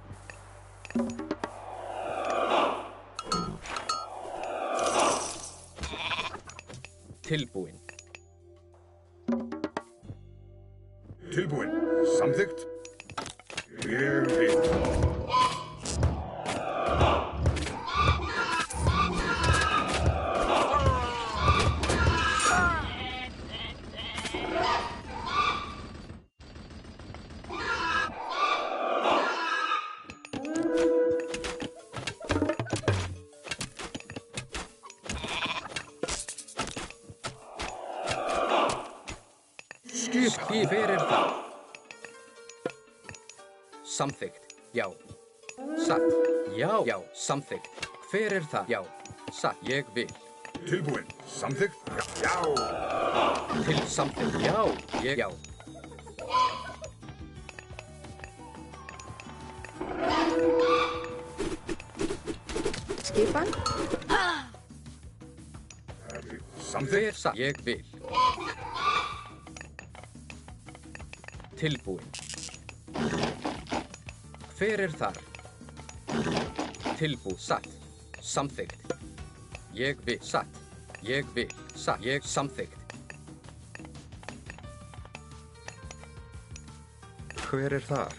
Tilbúin. Tilbúin. Samþykkt. Ég vil. Skip, hver það? Samþykkt, já. Satt, já, samþykkt. Hver það? Já, satt, ég vil. Tilbúin. Samþykkt. Já. Til samþykkt, já, já. Skipan? Samþykkt. Hver satt, ég vil. Tilbúin. Hver þar? Satt, samþykkt. Ég vil, satt, ég vil, satt, ég samþykkt. Hver þar?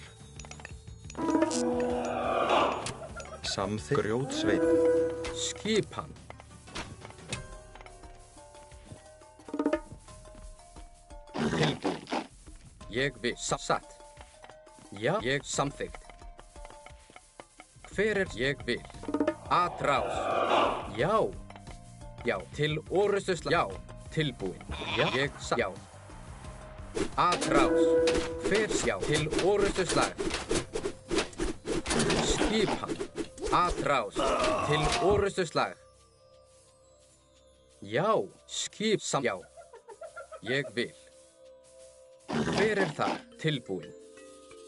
Samþykkt. Grjótsveinn. Skipan. Tilbúin. Ég vil, satt. Já, ég samþykkt. Hver ég vil? Atrás. Já. Já, til orrustuslag. Já, tilbúin. Já, ég satt. Já. Atrás. Hver já, til orrustuslag. Skipan. Atrás. Til orrustuslag. Já, skip sam. Já. Ég vil. Hver það? Tilbúin.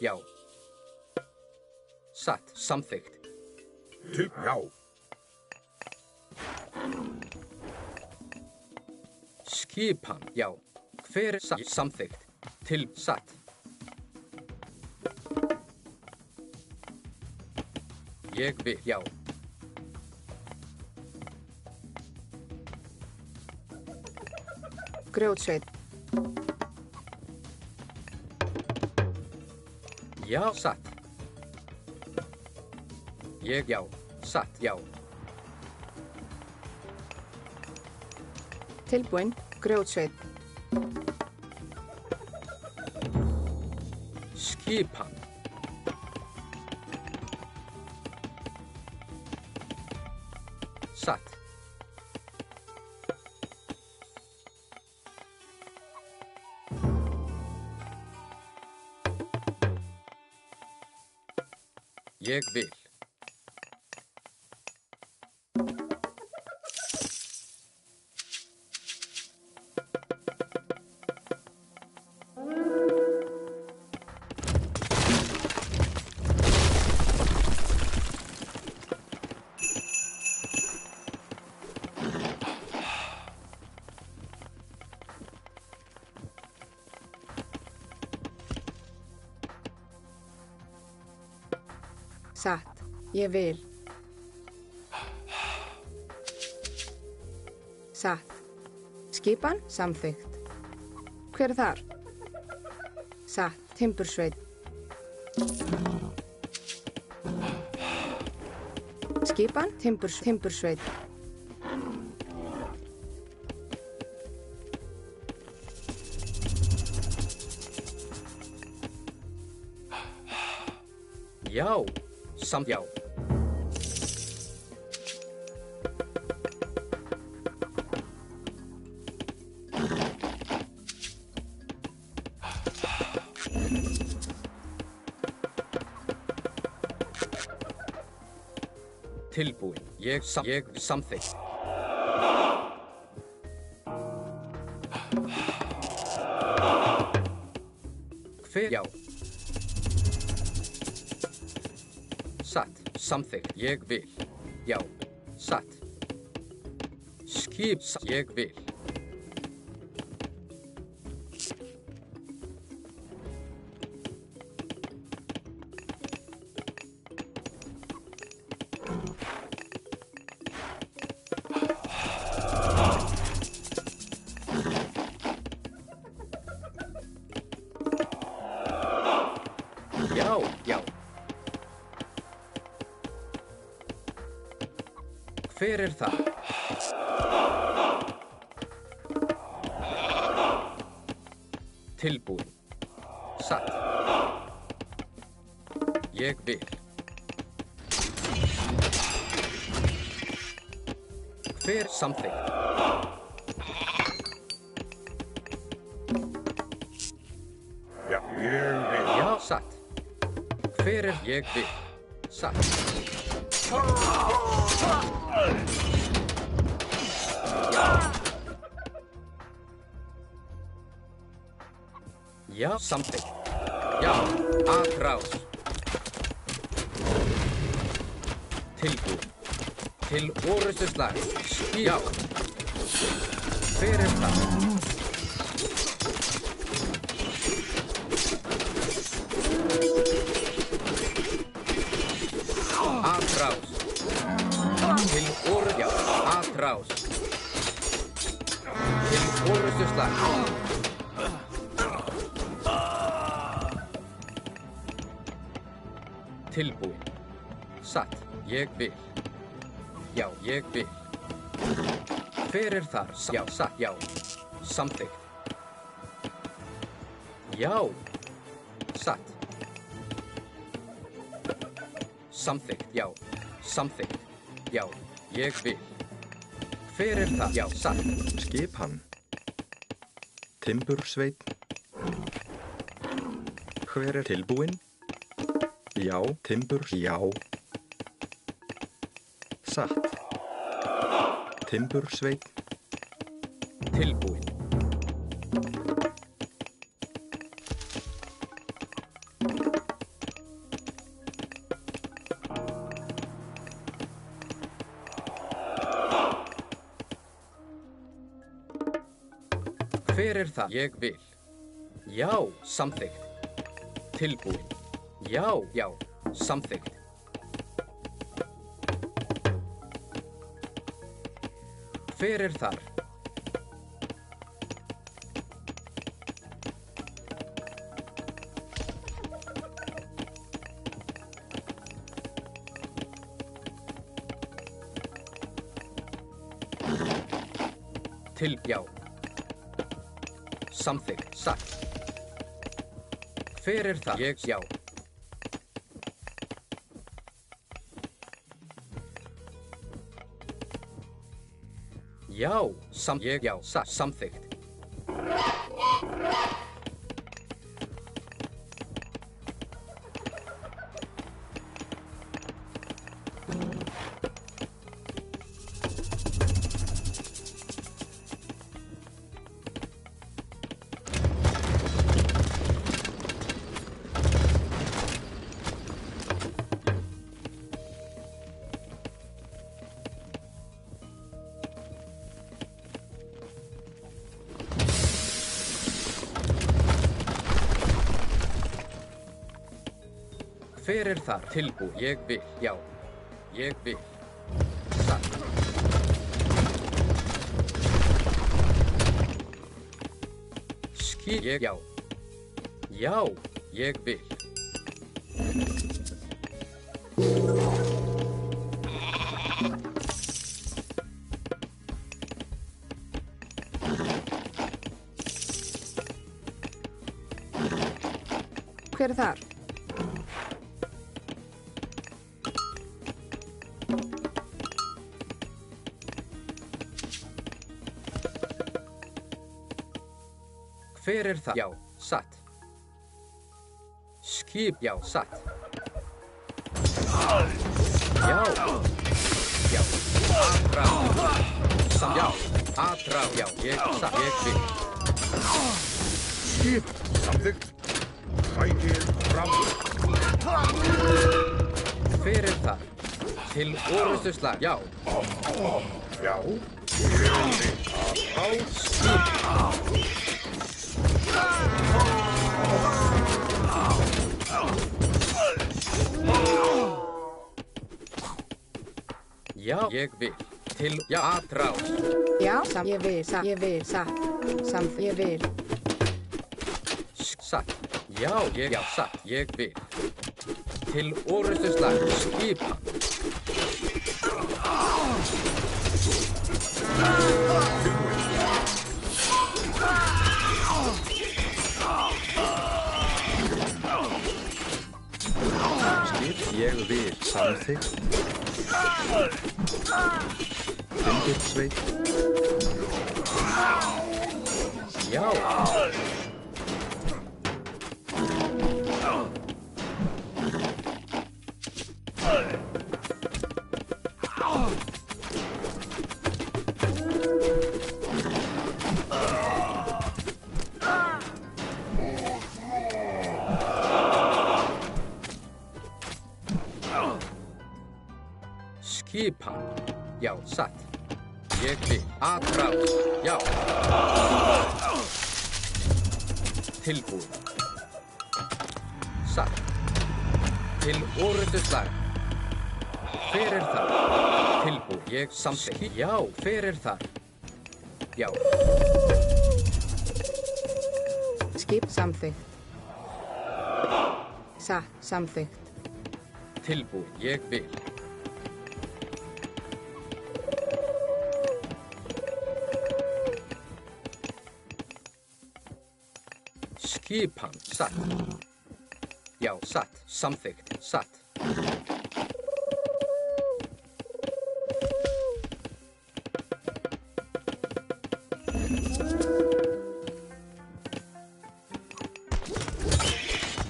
Já. Satt, samþykkt. Já. Skipan, já. Hver satt, samþykkt. Til, satt. Ég vil, já. Grjótsveinn. Já, satt. Ég, já. Satt, já. Tilbúin. Grjótsveinn. Skipan. Satt. Ég vil. Satt. Ég vil. Satt. Skipan? Samþykkt. Hver þar? Satt. Timbursveinn. Skipan? Timbursveinn. Já. Já. Tilbúin. Ég samþykkt. Hver? Já. Satt. Samþykkt. Ég vil. Já. Satt. Skip. Ég vil. Já, já. Hver er það? Tilbúin. Satt. Ég vil. Hver samþykkt? Já, ég vil. Já, satt. Hver er ég vil? Satt. Já, samþykkt. Já, atrás. Tilbúin. Til orrustuslag. Já. Hver er það? Atrás. Til orrustuslag. Já, atrás. Til orrustuslag. Tilbúin. Satt. Ég vil. Já, ég vil. Hver er þar? Já, satt. Já. Samþykkt. Já. Satt. Samþykkt. Já. Samþykkt. Já, ég vil. Hver er það? Já, satt. Skipan. Timbursveinn. Hver er tilbúinn? Já, timburs, já. Satt. Timbursveinn. Tilbúin. Hver er það? Ég vil. Já, samþykkt. Tilbúin. Já, já, samþykkt. Hver er þar? Já. Samþykkt, satt. Hver er það? Ég, já. Já, ég, já, satt, samþykkt. Hver er þar? Tilbúin. Ég vil. Já. Ég vil. Satt. Ég. Já. Já. Ég vil. Hver er þar? Hver er það? Já, satt. Skip, já, satt. Já. Já. Atrá. Satt. Já. Atrá. Já, ég, satt. Ég vil. Skip. Samþykkt. Sækir fram. Hver er það? Til orrustuslag. Já. Já. Á skip. Já, ég vil. Til, já, atrás. Já, ég vil, satt, ég vil. Satt. Já, ég, já, satt, ég vil. Til orrustuslag, skipa. Skip ég vil samþykkt. Timbursveit. Já. Skipan. Já, satt. Ég vil. Atrás. Já. Tilbúið. Satt. Til orrustuslag. Hver þar? Tilbúið. Ég samþykkt. Já, hver þar? Já. Skip samþykkt. Samþykkt. Tilbúið. Ég vil. Skipan. Satt. Já, satt. Samþykkt. Satt.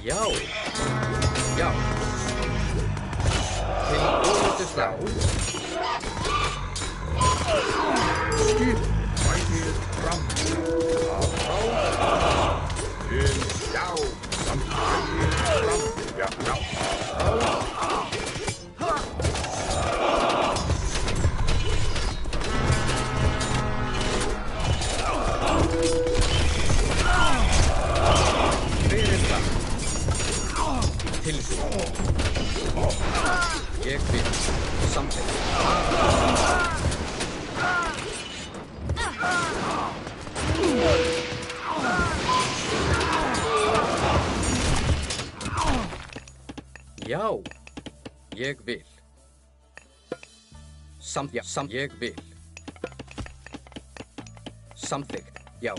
Já. Já. Til orrustuslag. Skip mætir fram. Já, samþykkt. Fram. Já, já. Tilbúið. Ég vil. Samþykkt. Já. Ég vil. Ég vil. Samþykkt. Já.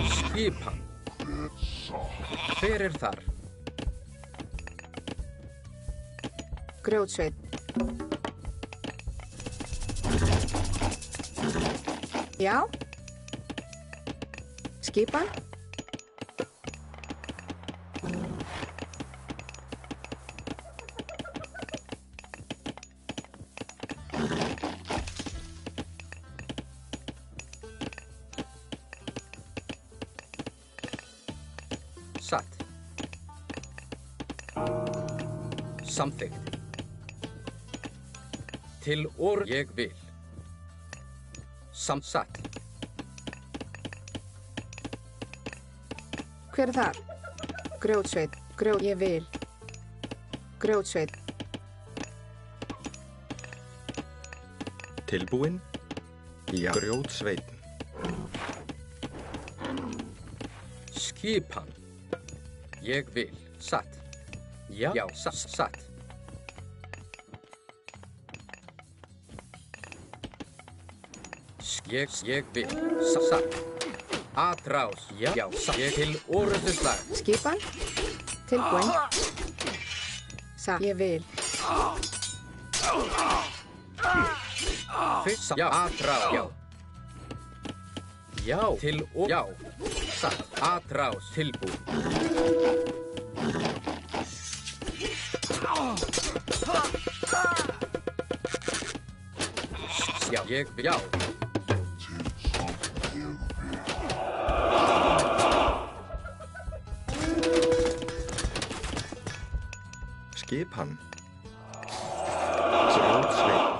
Skipan. Hver þar? Grjótsveit. Já. Skipan. Satt. Samþykkt. Til ég vil. Satt. Hver þar? Grjótsveit. Ég vil. Grjótsveit. Tilbúin. Já. Grjótsveitn. Skipan. Ég vil. Satt. Já. Já, satt. Ég vil. Satt. Atrás. Já. Já, satt. Ég til orrustuslag. Skipan. Tilbúin. Satt. Ég vil. Fyrst. Já. Atrás. Já. Já. Til og. Já. Satt. Atrás. Tilbúið. Já. Ég vil. Já. Skipan. Grjótsveitn.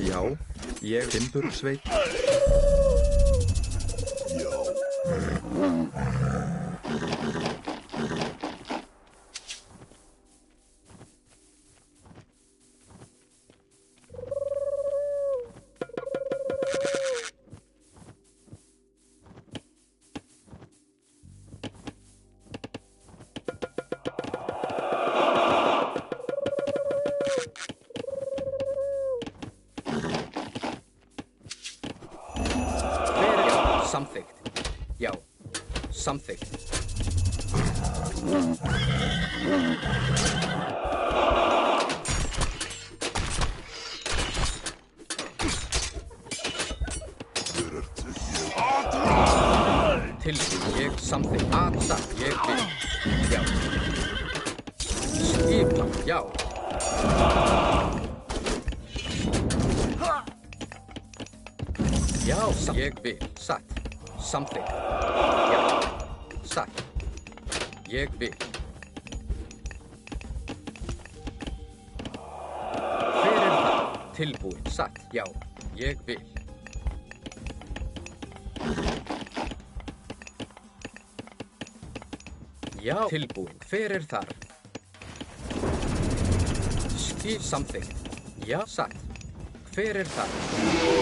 Já, ég timbursveit. Samþykkt. Já. Samþykkt. Tilbúið. Ég samþykkt. Satt. Ég vil. Já. Skipa. Já. Já. Ég vil. Satt. Samþykkt. Já. Satt. Ég vil. Hver það? Tilbúið. Satt. Já. Ég vil. Já. Tilbúið. Hver þar? Samþykkt. Já. Satt. Hver það?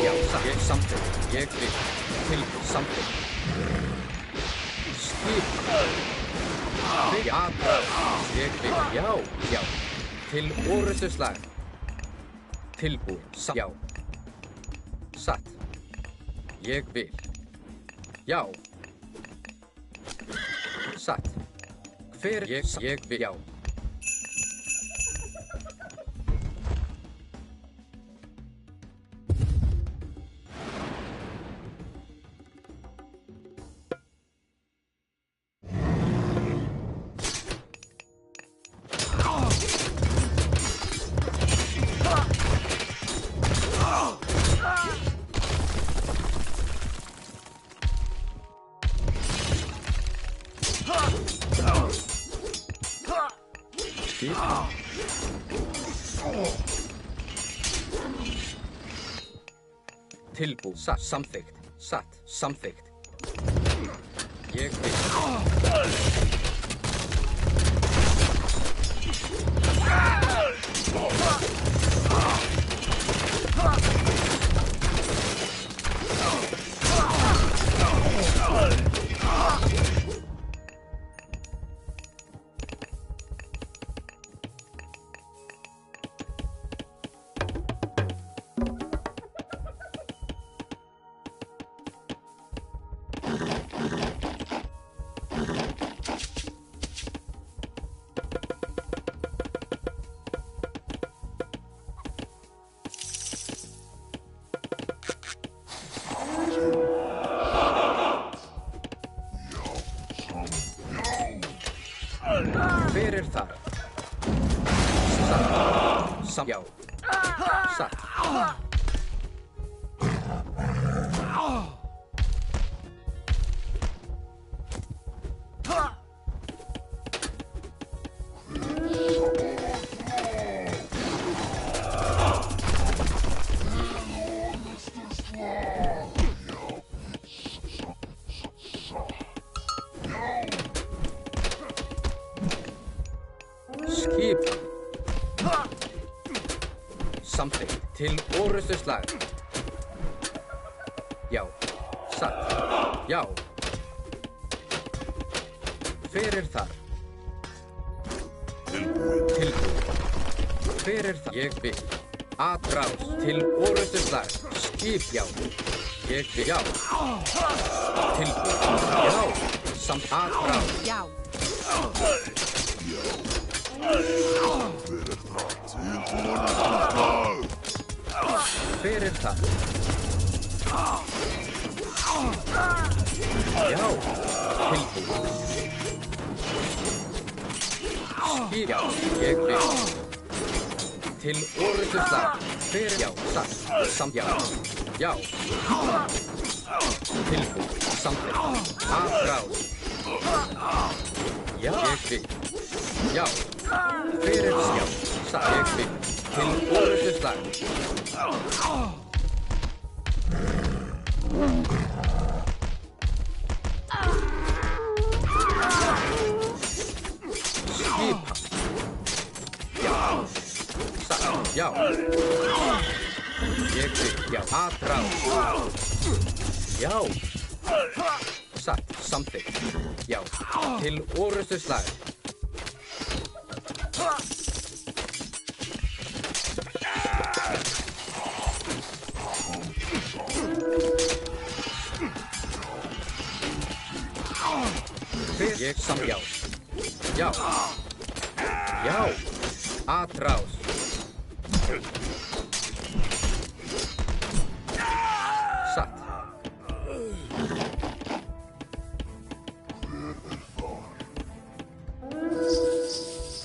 Já. Satt. Ég samþykkt. Ég vil. Tilbúið. Samþykkt. Já, ég vil, já, já, til orrustuslag, tilbúið, já, satt, ég vil, já, satt, hver ég vil, já. Tilbúið, satt, samþykkt, satt, samþykkt. Ég vil. Hver þar? Satt. Já. Satt. Skipa. Samþykkt. Til orrustuslag. Já. Satt. Já. Hver þar? Tilbúið. Hver það? Ég vil. Atrás. Til orrustuslag. Skip. Já. Ég vil. Já. Tilbúið. Já. Samt atrás. Já. Hver það? Já, tilbúið. Skip, já, ég vil. Til orrustuslag. Hver, já, satt, samt, já, já. Tilbúið, samþykkt, atrás. Já, ég vil. Já. Hver er já? Satt. Ég vil. Til orðustu slag. Skipa. Já. Satt. Já. Ég vil. Já. Aðráð. Já. Satt. Samþykkt. Já. Til orðustu slag. Ég já. Já. Já. Aðráð. Satt.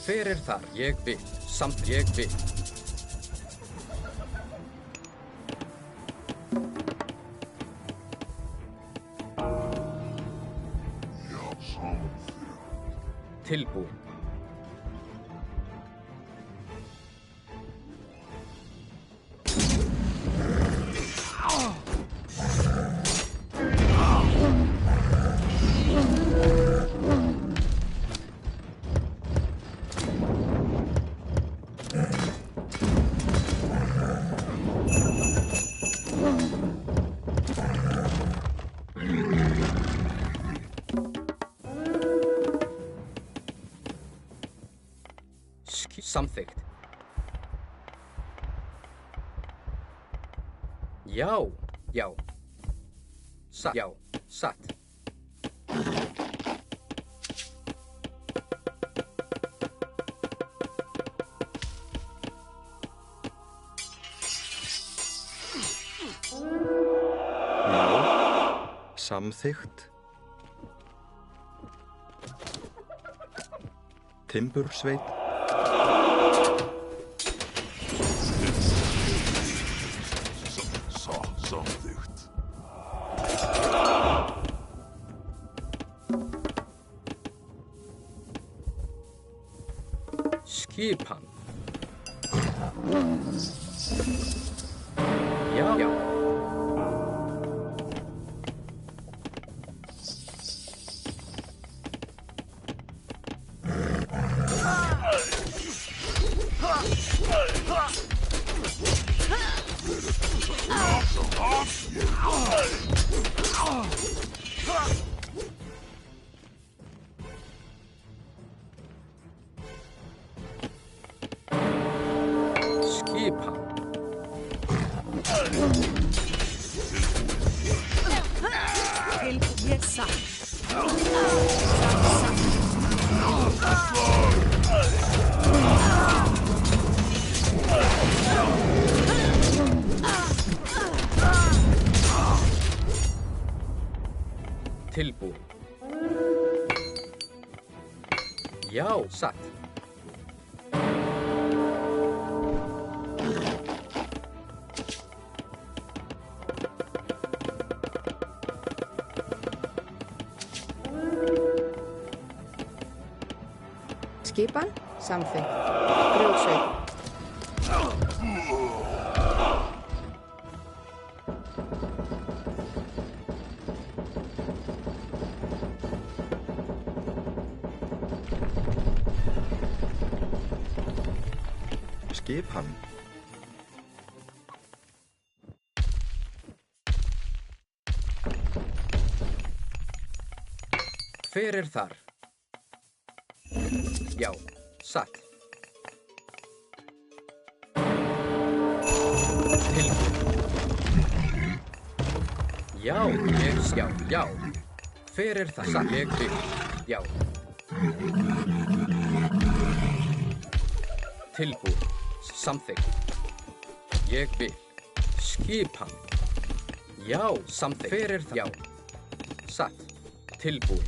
Hver er þar? Ég vil. Samt ég vil. Tilbúin. Samþykkt. Já, já. Satt, já, satt. Já, samþykkt. Timbursveit. Samþykkt. Skipan. Já, já. Skipan. Til ég satt. Tilbúin. Já, satt. Skipan, samþykkt. Grjótsveit. Skipan. Hver er þar? Já, satt. Tilbúin. Já, ég já, já. Hver er það? Satt, ég vil. Já. Tilbúin. Samþykkt. Ég vil. Skipan. Já, samþykkt. Hver er það? Já. Satt. Tilbúin.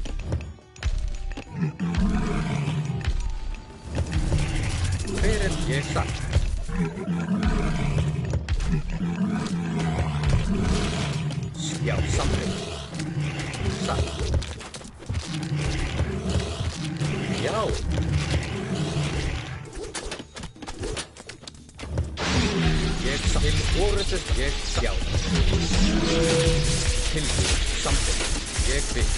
Hver er ég satt? Já, samþykkt. Satt. Já. Ég til orðsins. Ég já. Tilbúið. Samþykkt. Ég vil.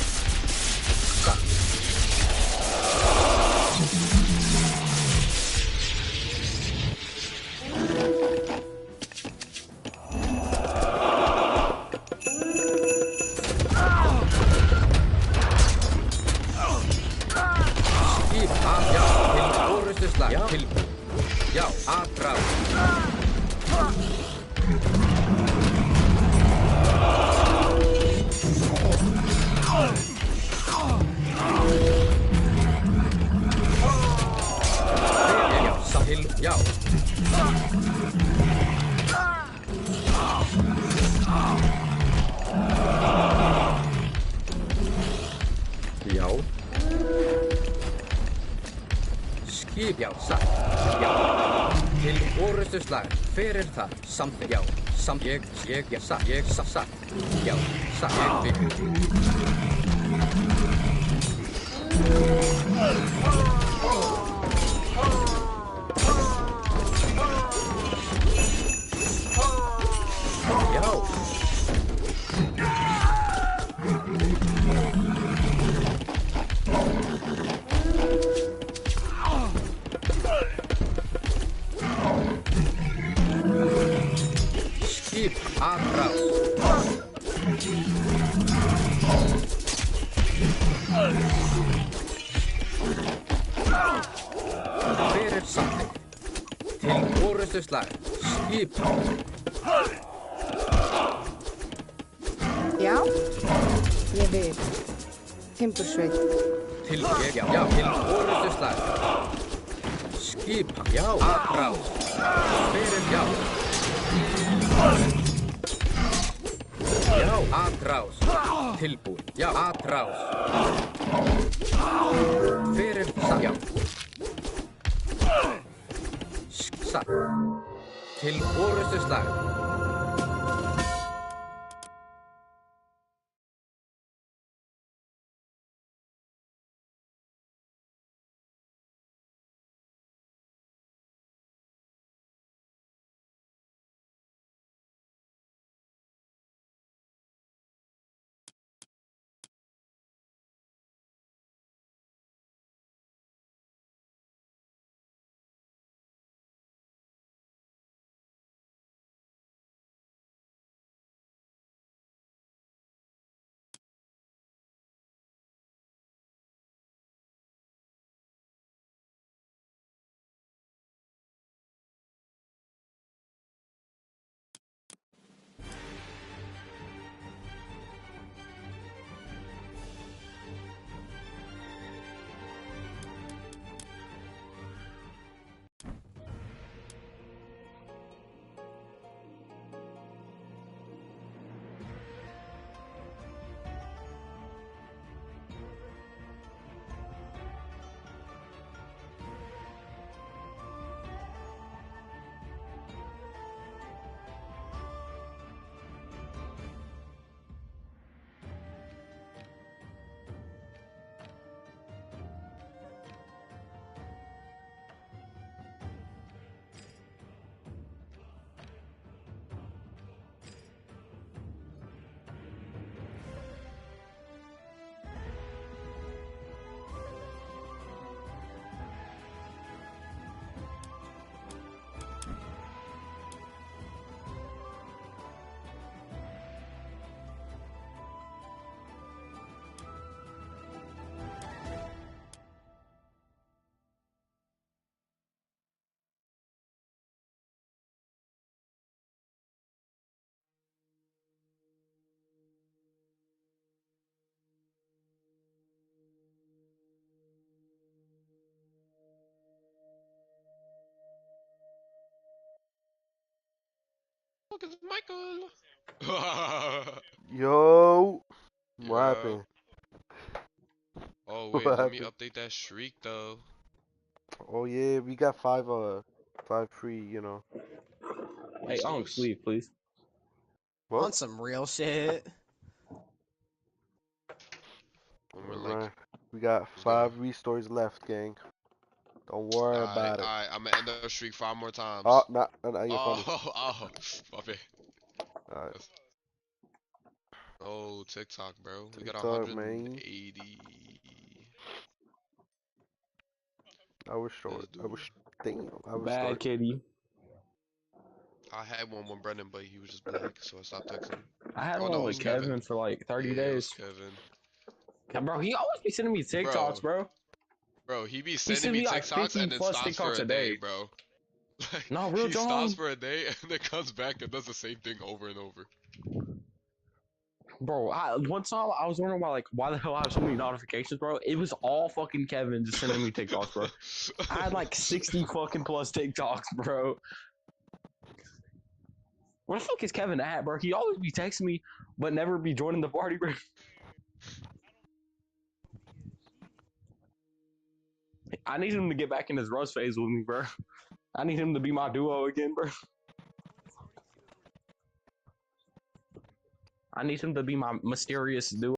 Satt. Já, tilbúið. Já, aðráð. Já, til, já. Já. Skip, já, satt. Já. Til orrustuslag. Hver er það? Samþykkt. Já. Ég, já, satt. Ég, satt. Já, satt. Ég vil. Já. Skip aðráð. Hver er samþykkt? Til orrustuslag. Skip. Já, ég vil. Timbursveit. Til, ég, já, til orrustuslag. Skip, já, aðráð. Hver er já? Já, aðráð. Tilbúið. Já, aðráð. Hver er satt? Já. Satt. Til orrustuslag. Look, it's Michael. Yo, what Yeah. happened? Oh What wait, let me happened? update that streak though. Oh yeah, we got five free, you know. Hey, So on it's- sleeve, please. What? On some real shit. we're like We got 5 restores left, gang. Don't worry about it. Alright, I'm gonna end the streak 5 more times. Oh, not you're funny. Oh, my bad. Alright. Oh, TikTok, bro. We got TikTok, man. 180. I was short. I was Bad starting. kitty. I had one with Brendan, but he was just black, so I stopped texting him. I had Oh, one no, it with was Kevin. Kevin for like 30 Yeah, it was days. Kevin. Yeah, bro, he always be sending me TikToks, bro. Bro, he be send sending me me, like, TikToks 50 and then plus stops TikToks for a a day, day. bro. Like, No, real he John. stops for a day and then comes back and does the same thing over and over. Bro, one time I was wondering why the hell I have so many notifications, bro. It was all fucking Kevin just sending me TikToks, bro. I had like 60 fucking plus TikToks, bro. Where the fuck is Kevin at, bro? He always be texting me, but never be joining the party, bro. I need him to get back in his Rust phase with me, bro. I need him to be my duo again, bro. I need him to be my mysterious duo.